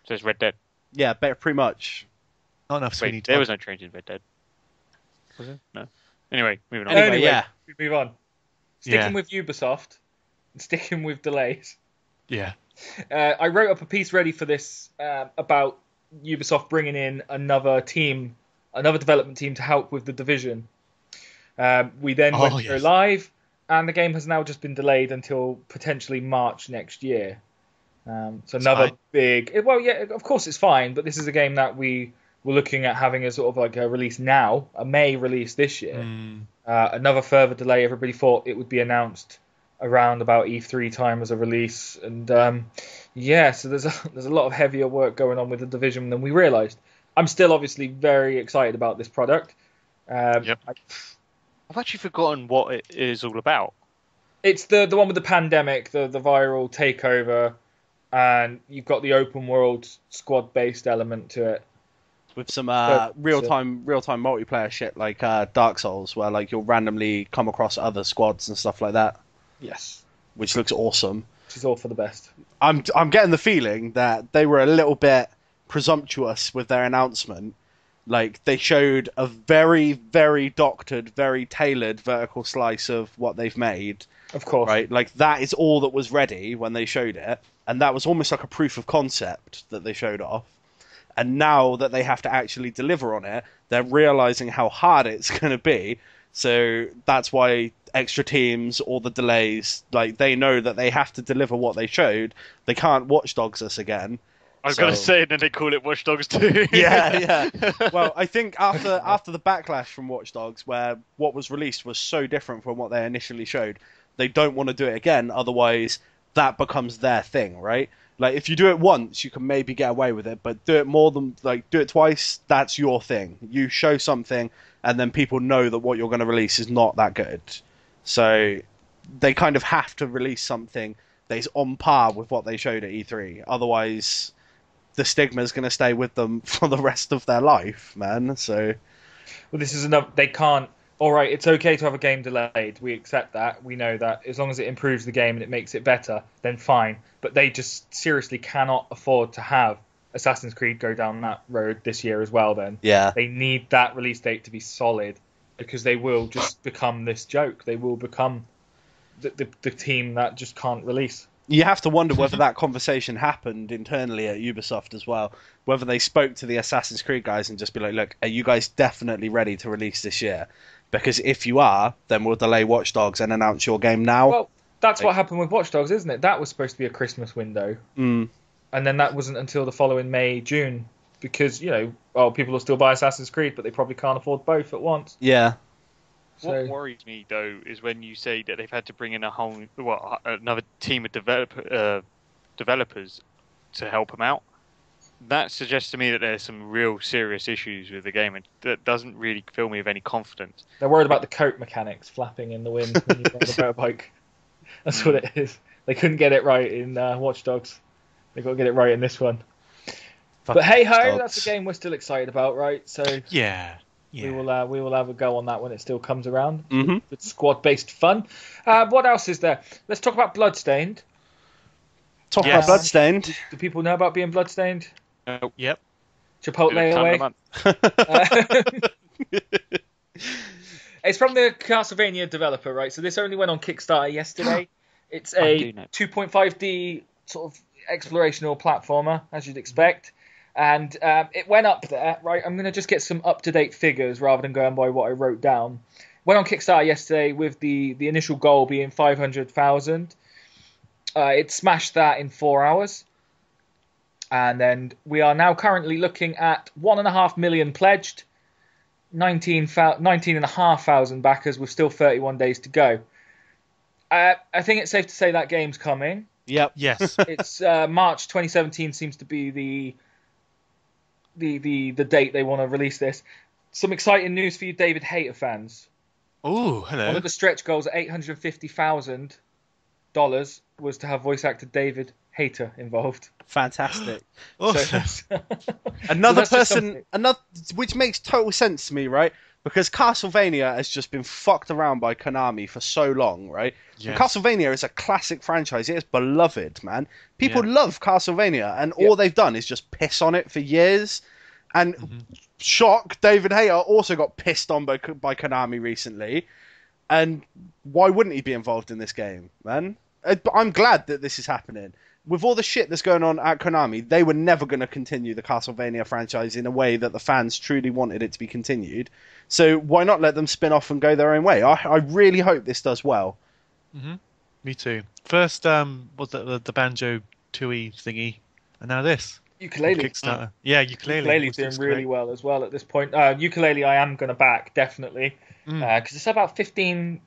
So it's Red Dead. Yeah, pretty much. Not enough Sweeney Wait, there Todd. was no trains in Red Dead. Was there? No. Anyway, moving on. Anyway, yeah. we move on. Sticking Yeah. with Ubisoft, and sticking with delays. Yeah. I wrote up a piece ready for this about Ubisoft bringing in another development team to help with the Division. We then Oh, went yes. live, and the game has now just been delayed until potentially March next year. So another fine. big. Well, yeah, of course it's fine, but this is a game that we were looking at having a sort of like a release now, a May release this year. Another further delay. Everybody thought it would be announced around about E3 time as a release, and so there's a lot of heavier work going on with the Division than we realised. I'm still obviously very excited about this product. Yep. I've actually forgotten what it is all about. It's the one with the pandemic, the viral takeover, and you've got the open world squad based element to it. With some real time multiplayer shit like Dark Souls, where like you'll randomly come across other squads and stuff like that, Yes, which looks awesome. which is all for the best. I'm getting the feeling that they were a little bit presumptuous with their announcement. Like they showed a very, very doctored, very tailored vertical slice of what they've made. Of course, Right, like that is all that was ready when they showed it, and that was almost like a proof of concept that they showed off. And now that they have to actually deliver on it, they're realizing how hard it's going to be. So that's why extra teams, all the delays, like they know that they have to deliver what they showed. They can't Watch Dogs us again. I was going to So- say, and then they call it Watch Dogs 2. Yeah. Well, I think after the backlash from Watch Dogs, where what was released was so different from what they initially showed, they don't want to do it again. Otherwise, that becomes their thing, right? Like, if you do it once, you can maybe get away with it, but do it twice, that's your thing. You show something, and then people know that what you're going to release is not that good. So they kind of have to release something that is on par with what they showed at E3. Otherwise, the stigma is going to stay with them for the rest of their life, man. So, well, this is enough. They can't. All right, it's okay to have a game delayed. We accept that. We know that. As long as it improves the game and it makes it better, then fine. But they just seriously cannot afford to have Assassin's Creed go down that road this year as well, then. yeah. They need that release date to be solid, because they will just become this joke. They will become the team that just can't release. You have to wonder whether that conversation happened internally at Ubisoft as well. Whether they spoke to the Assassin's Creed guys and just be like, look, are you guys definitely ready to release this year? Because if you are, then we'll delay Watch Dogs and announce your game now. Well, that's what happened with Watch Dogs, isn't it? That was supposed to be a Christmas window. Mm. And then that wasn't until the following May, June. Because, people will still buy Assassin's Creed, but they probably can't afford both at once. Yeah. What worries me, though, is when you say that they've had to bring in another team of developers to help them out. That suggests to me that there's some real serious issues with the game, and that doesn't really fill me with any confidence. They're worried about the coat mechanics flapping in the wind when you ride a motorbike. That's what it is. They couldn't get it right in Watch Dogs. They've got to get it right in this one. But hey ho, that's a game we're still excited about, right? So Yeah. we will have a go on that when it still comes around. Mm-hmm. It's squad-based fun. What else is there? Let's talk about Bloodstained. Talk about Bloodstained. Do people know about being Bloodstained? Yep. Chipotle away. It's from the Castlevania developer, right? So this only went on Kickstarter yesterday. It's a 2.5D sort of explorational platformer, as you'd expect. And it went up there, right? I'm going to just get some up-to-date figures rather than going by what I wrote down. Went on Kickstarter yesterday with the initial goal being 500,000. It smashed that in 4 hours. And then we are now currently looking at 1.5 million pledged, 19,500 backers with still 31 days to go. I think it's safe to say that game's coming. Yep. Yes. It's March 2017 seems to be the date they want to release this. Some exciting news for you David Hayter fans. Oh, hello. One of the stretch goals at $850,000 was to have voice actor David Hayter involved. Fantastic. Awesome. Another So that's just person, which makes total sense to me, right? Because Castlevania has just been fucked around by Konami for so long, right? Yes. And Castlevania is a classic franchise. It's beloved, man. People Yeah. love Castlevania, and all they've done is just piss on it for years. And shock, David Hayter also got pissed on by Konami recently. And why wouldn't he be involved in this game, man? I'm glad that this is happening. With all the shit that's going on at Konami, they were never going to continue the Castlevania franchise in a way that the fans truly wanted it to be continued. So why not let them spin off and go their own way? I really hope this does well. Mm-hmm. Me too. First was the Banjo Tooie thingy, and now this. Ukulele. Kickstarter. Yeah, Ukulele. Ukulele's doing really well as well at this point. Ukulele I am going to back, definitely. Because it's about £15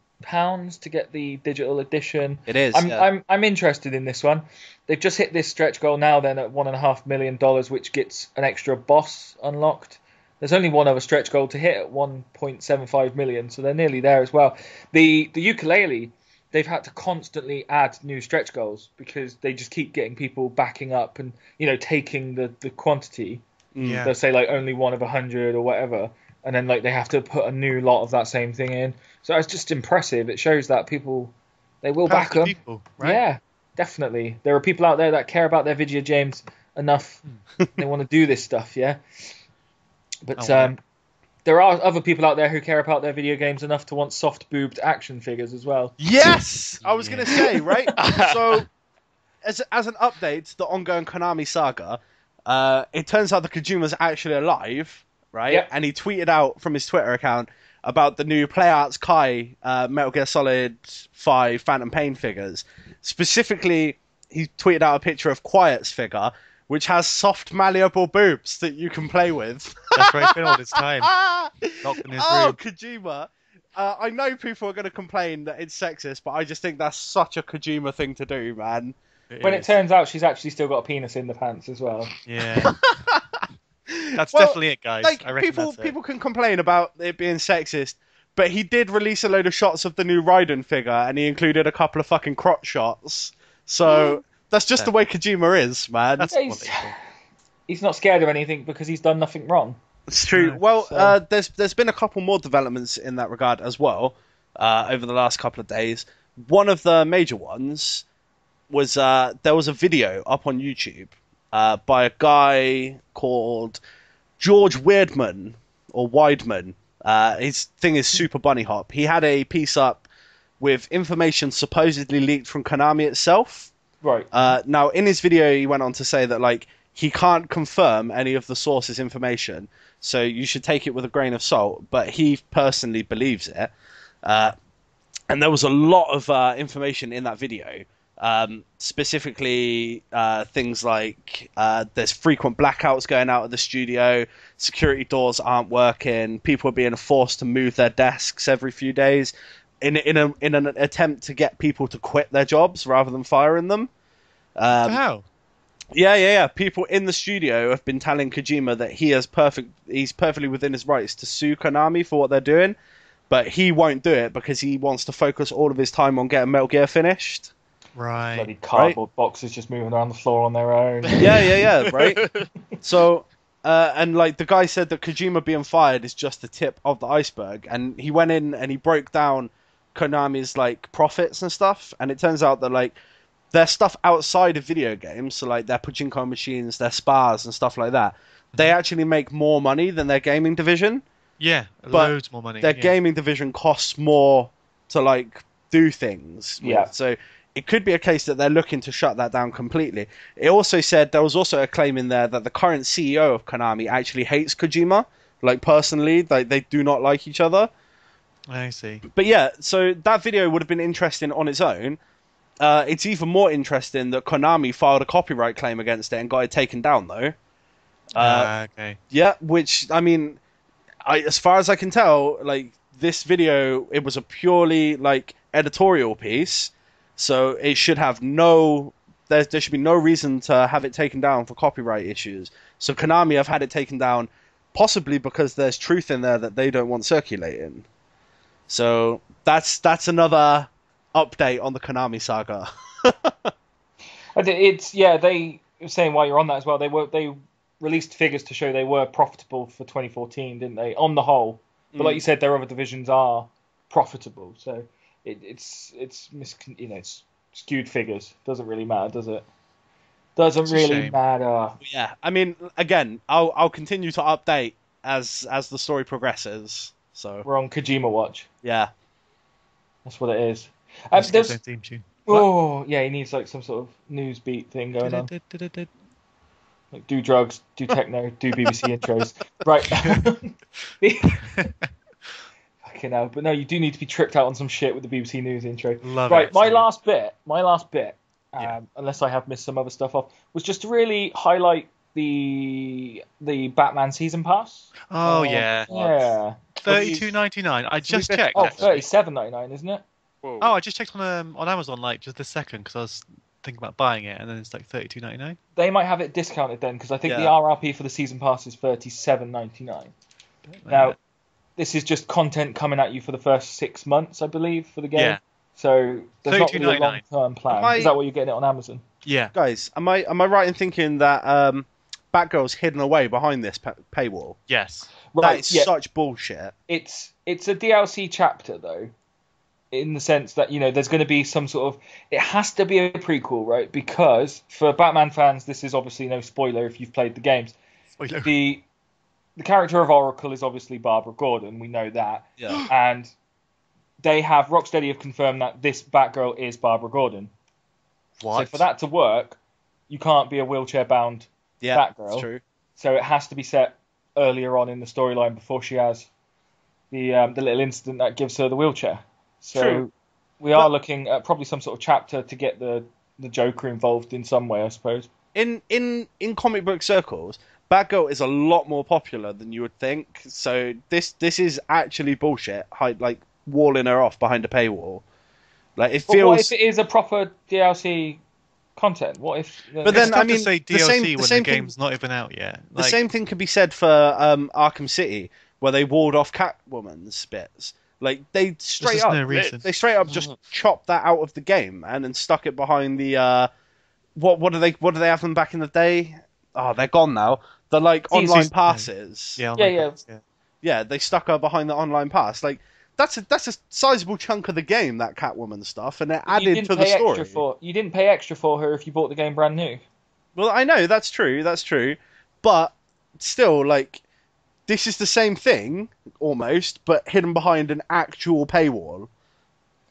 to get the digital edition. It is. I'm interested in this one. They've just hit this stretch goal now then at $1.5 million, which gets an extra boss unlocked. There's only one other stretch goal to hit at 1.75 million, so they're nearly there as well. The ukulele, they've had to constantly add new stretch goals because they just keep getting people backing up and taking the quantity. Yeah. They'll say like only one of 100 or whatever, and then like they have to put a new lot of that same thing in. So it's just impressive. It shows that people, they will back them. People, right? Yeah, definitely. There are people out there that care about their video games enough. They want to do this stuff, yeah. But there are other people out there who care about their video games enough to want soft-boobed action figures as well. Yes! I was going to say, right? So, as an update to the ongoing Konami saga, it turns out that Kojima's actually alive, right? Yep. And he tweeted out from his Twitter account about the new PlayArts Kai Metal Gear Solid 5 Phantom Pain figures. Specifically, he tweeted out a picture of Quiet's figure, which has soft, malleable boobs that you can play with. That's very good. It's time. Not in his room. Kojima. I know people are going to complain that it's sexist, but I just think that's such a Kojima thing to do, man. When it turns out she's actually still got a penis in the pants as well. Yeah. That's Well, definitely it, guys. Like I reckon people, that's it. people can complain about it being sexist, but he did release a load of shots of the new Raiden figure, and he included a couple of fucking crotch shots. So that's just the way Kojima is, man. That's Yeah, what they do. He's not scared of anything because he's done nothing wrong. It's true. No, Well, so- there's been a couple more developments in that regard as well over the last couple of days. One of the major ones was there was a video up on YouTube by a guy called George Weirdman or Weidman. His thing is Super Bunny Hop. He had a piece up with information supposedly leaked from Konami itself. Right. Now, in his video, he went on to say that like he can't confirm any of the source's information, so you should take it with a grain of salt. But he personally believes it, and there was a lot of information in that video. Specifically, things like there's frequent blackouts going out of the studio, security doors aren't working, people are being forced to move their desks every few days in an attempt to get people to quit their jobs rather than firing them. How? Yeah. People in the studio have been telling Kojima that he's perfectly within his rights to sue Konami for what they're doing, but he won't do it because he wants to focus all of his time on getting Metal Gear finished. Right. Bloody cardboard boxes just moving around the floor on their own. Yeah, right? So, and like the guy said that Kojima being fired is just the tip of the iceberg, and he went in and he broke down Konami's like profits and stuff, and it turns out that like their stuff outside of video games, so like their pachinko machines, their spas and stuff like that, they actually make more money than their gaming division. Yeah, But loads more money. Their yeah. gaming division costs more to like do things with. Yeah. So it could be a case that they're looking to shut that down completely. It also said there was also a claim in there that the current CEO of Konami actually hates Kojima, like personally, like they do not like each other. I see. But yeah, so that video would have been interesting on its own. It's even more interesting that Konami filed a copyright claim against it and got it taken down, though. Okay. Yeah, which, I mean, as far as I can tell, like, this video, it was a purely, like, editorial piece, so it should have there should be no reason to have it taken down for copyright issues. So Konami have had it taken down, possibly because there's truth in there that they don't want circulating. So that's another update on the Konami saga. They were saying while you're on that as well. They released figures to show they were profitable for 2014, didn't they? On the whole, but like you said, their other divisions are profitable. So it's skewed figures. Doesn't really matter, does it? Doesn't It's a really shame. matter. Yeah, I mean, again, I'll continue to update as the story progresses. So We're on Kojima watch. yeah, That's what it is. Just get There's, his own theme tune. oh yeah, he needs like some sort of news beat thing going on. Like do drugs, do techno, do BBC intros. Right. Fucking hell. But no, you do need to be tripped out on some shit with the BBC News intro. Love Right, it. my last bit, Yeah. unless I have missed some other stuff off, was just to really highlight the Batman season pass. Oh yeah, Yeah. $32.99. I just checked. Oh, actually. $37.99, isn't it? Whoa. Oh, I just checked on Amazon like just this second because I was thinking about buying it, and then it's like $32.99. They might have it discounted then, because I think the Yeah. RRP for the season pass is $37.99. Now, this is just content coming at you for the first 6 months, I believe, for the game. Yeah. So there's not really a $32.99. long-term plan. Am I- Is that what you're getting it on Amazon? Yeah. guys, am I right in thinking that Batgirl's hidden away behind this paywall? Yes. That is such bullshit. It's a DLC chapter though, in the sense that there's going to be some sort of, it has to be a prequel, right? Because for Batman fans, this is obviously no spoiler if you've played the games. Spoiler. The character of Oracle is obviously Barbara Gordon. We know that, Yeah. and they have Rocksteady have confirmed that this Batgirl is Barbara Gordon. What? So for that to work, you can't be a wheelchair-bound Yeah, Batgirl. that's true. So it has to be set earlier on in the storyline before she has the little incident that gives her the wheelchair. So True. we are looking at probably some sort of chapter to get the Joker involved in some way, I suppose. In comic book circles, Batgirl is a lot more popular than you would think. So this is actually bullshit. walling her off behind a paywall. Like it But what feels. if it is a proper DLC content? What if? But then, It's tough to say the same- DLC the when same the thing- game's not even out yet. The Like, same thing could be said for Arkham City, where they walled off Catwoman's bits. Like they there's straight just up, no reason. they straight up just chopped that out of the game and then stuck it behind the what do they have them back in the day? Oh, they're gone now. The like online season- passes. Yeah, Yeah, online yeah. pass, yeah. Yeah, they stuck her behind the online pass. Like that's a sizable chunk of the game, that Catwoman stuff, and it You added didn't to the pay story. you didn't pay extra for her if you bought the game brand new. Well, I know that's true, but still, like, this is the same thing almost, but hidden behind an actual paywall.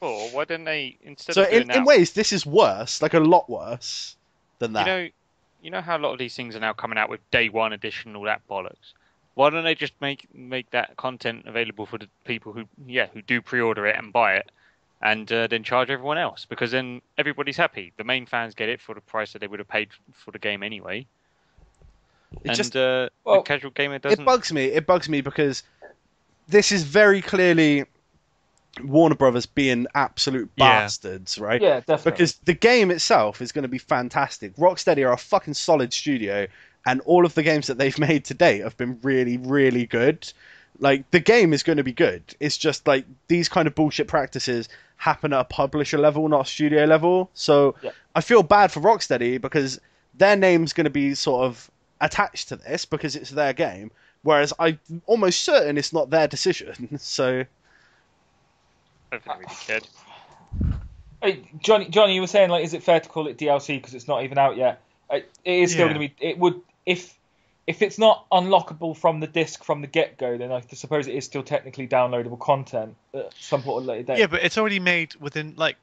Or why didn't they instead So of doing in that? ways, this is worse, like a lot worse than that. You know how a lot of these things are now coming out with day one edition, all that bollocks. Why don't they just make that content available for the people who do pre-order it and buy it, and then charge everyone else? Because then everybody's happy. The main fans get it for the price that they would have paid for the game anyway. The casual gamer doesn't. It bugs me because this is very clearly Warner Brothers being absolute bastards, right? Yeah, definitely. Because the game itself is going to be fantastic. Rocksteady are a fucking solid studio, and all of the games that they've made to date have been really, really good. Like, the game is going to be good. It's just, like, these kind of bullshit practices happen at a publisher level, not a studio level. So I feel bad for Rocksteady because their name's going to be sort of attached to this because it's their game, whereas I'm almost certain it's not their decision. So I don't really cared. Hey, Johnny, you were saying, like, is it fair to call it DLC because it's not even out yet? It is still going to be. It would if it's not unlockable from the disc from the get-go, then I suppose it is still technically downloadable content at some point or later date. Yeah, but it's already made within, like,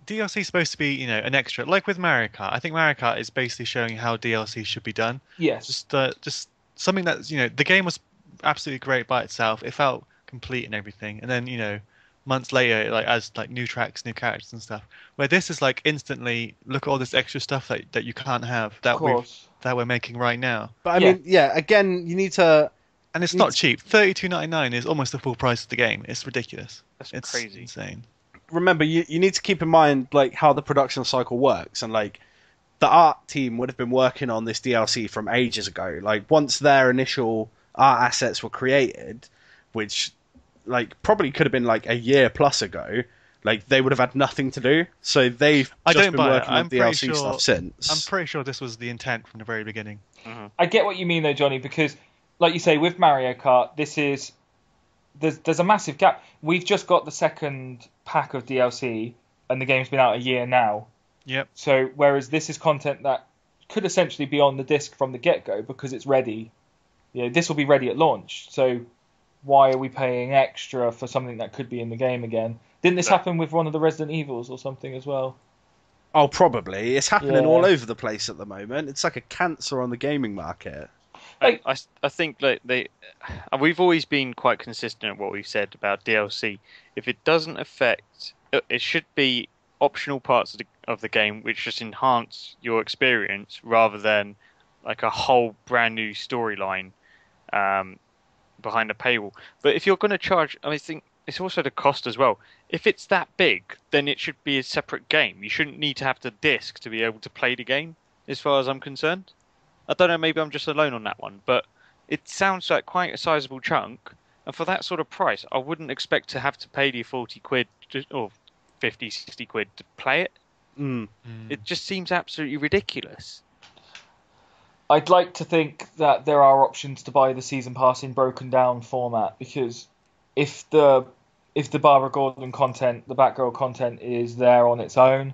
DLC is supposed to be, an extra. Like with Mario Kart, I think Mario Kart is basically showing how DLC should be done. Yes. Just something that's, the game was absolutely great by itself. It felt complete and everything, and then months later, like as like new tracks, new characters and stuff. Where this is like instantly, look at all this extra stuff that you can't have that we're making right now. But I mean, again, you need to. And it's not cheap. $32.99 is almost the full price of the game. It's ridiculous. It's crazy. Insane. Remember, you need to keep in mind like how the production cycle works, and like the art team would have been working on this DLC from ages ago. Like once their initial art assets were created, which like probably could have been like a year plus ago, like they would have had nothing to do. So they've just been working on DLC stuff since. I'm pretty sure this was the intent from the very beginning. Mm-hmm. I get what you mean though, Johnny, because like you say with Mario Kart, there's a massive gap. We've just got the second pack of DLC, and the game's been out a year now. Yep. So whereas this is content that could essentially be on the disc from the get-go because it's ready. This will be ready at launch. So why are we paying extra for something that could be in the game again? Didn't this happen with one of the Resident Evils or something as well? Oh, probably. It's happening all over the place at the moment. It's like a cancer on the gaming market. I think like we've always been quite consistent at what we've said about DLC. If it doesn't affect, it should be optional parts of the game which just enhance your experience rather than like a whole brand new storyline behind a paywall. But if you're going to charge, I think it's also the cost as well. If it's that big, then it should be a separate game. You shouldn't need to have the disc to be able to play the game, as far as I'm concerned. I don't know, maybe I'm just alone on that one, but it sounds like quite a sizable chunk, and for that sort of price, I wouldn't expect to have to pay the 40 quid or 50, 60 quid to play it. It just seems absolutely ridiculous. I'd like to think that there are options to buy the season pass in broken down format, because if the Barbara Gordon content, the Batgirl content is there on its own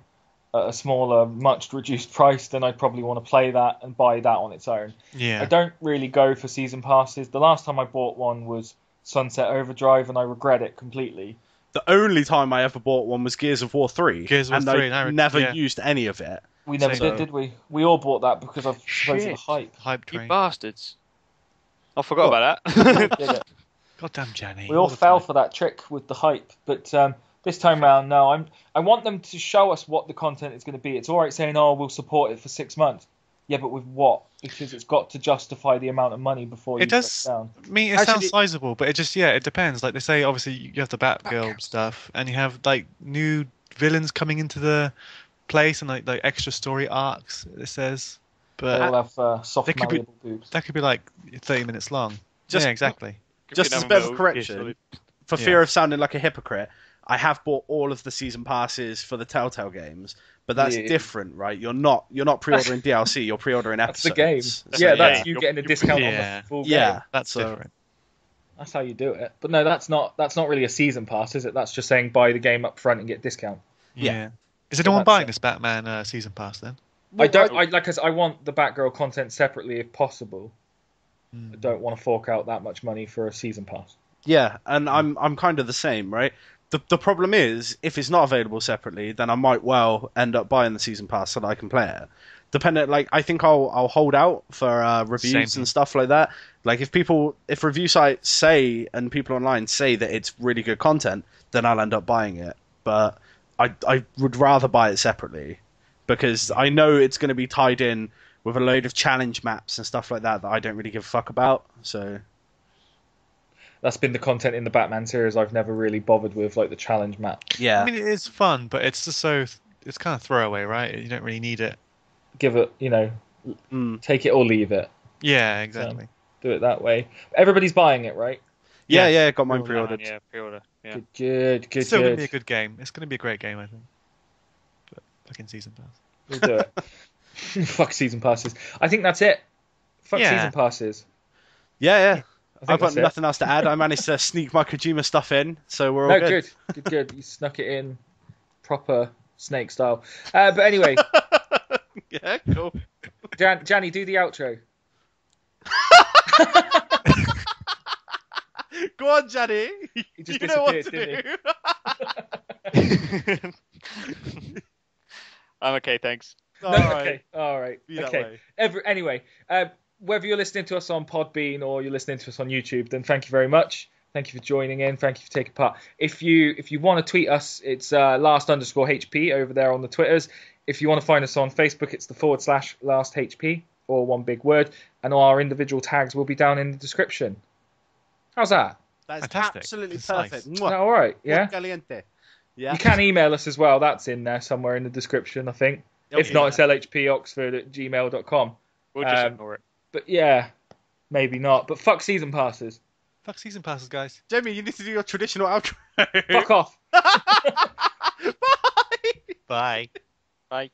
at a smaller, much reduced price, then I'd probably want to play that and buy that on its own. Yeah. I don't really go for season passes. The last time I bought one was Sunset Overdrive, and I regret it completely. The only time I ever bought one was Gears of War 3. And I never used any of it. We never did we? We all bought that because of supposed the hype. Hype You train. bastards. I forgot about that. Goddamn Jenny. We all fell for that trick with the hype, but this time round, no. I want them to show us what the content is going to be. It's all right saying, "Oh, we'll support it for 6 months." Yeah, but with what? Because it's got to justify the amount of money before you It does. put it down. I mean, it Actually- sounds sizable, but it depends. Like they say, obviously you have the Batgirl stuff, and you have like new villains coming into the place and like extra story arcs. It says, They but all have soft, they could be- malleable boobs. that could be like 30 minutes long. Just- yeah, exactly. Just as a bit of correction, for fear of sounding like a hypocrite, I have bought all of the season passes for the Telltale games, but that's Yeah. different, right? You're not pre-ordering DLC, you're pre-ordering That's episodes. the game. So, Yeah, that's yeah. you getting a discount on Yeah. the full Yeah. game. That's So- different. That's how you do it. But no, that's not really a season pass, is it? That's just saying buy the game up front and get discount. Yeah. Is So anyone that's buying it. this Batman season pass then? I want the Batgirl content separately if possible. I don't want to fork out that much money for a season pass. Yeah, and I'm kind of the same, right? The problem is, if it's not available separately, then I might well end up buying the season pass so that I can play it. I think I'll hold out for reviews Same. and stuff like that. Like if review sites say and people online say that it's really good content, then I'll end up buying it. But I would rather buy it separately because I know it's going to be tied in with a load of challenge maps and stuff like that I don't really give a fuck about. So. That's been the content in the Batman series I've never really bothered with, like the challenge map. Yeah. I mean, it is fun, but it's just it's kind of throwaway, right? You don't really need it. Give it, take it or leave it. Yeah, exactly. Do it that way. Everybody's buying it, right? Yeah, got mine Pre-order. pre-ordered. Yeah, pre-order. Yeah. Good. It's still going to be a good game. It's going to be a great game, I think. But fucking season pass. We'll do it. Fuck season passes. I think that's it. Fuck Yeah. season passes. Yeah. I think I've got that's it. nothing else to add. I managed to sneak my Kojima stuff in, so we're all No, good. good. You snuck it in proper snake style. But anyway, Yeah, cool. Janny, do the outro. Go on, Johnny. He just You know what to disappeared, do. I'm okay, thanks. No, All right. okay, all right, Be that okay. way. Anyway, whether you're listening to us on Podbean or you're listening to us on YouTube, then thank you very much. Thank you for joining in. Thank you for taking part. If you want to tweet us, it's last_HP over there on the Twitters. If you want to find us on Facebook, it's the /last_HP, or one big word, and all our individual tags will be down in the description. How's that? That's Fantastic. absolutely Concise. perfect. Is that all right? Yeah. Muy caliente. Yeah. You can email us as well. That's in there somewhere in the description, I think. Oh, If yeah. not, it's lhpoxford@gmail.com. We'll just ignore it. But yeah, maybe not. But fuck season passes. Fuck season passes, guys. Jamie, you need to do your traditional outro. Fuck off. Bye. Bye. Bye.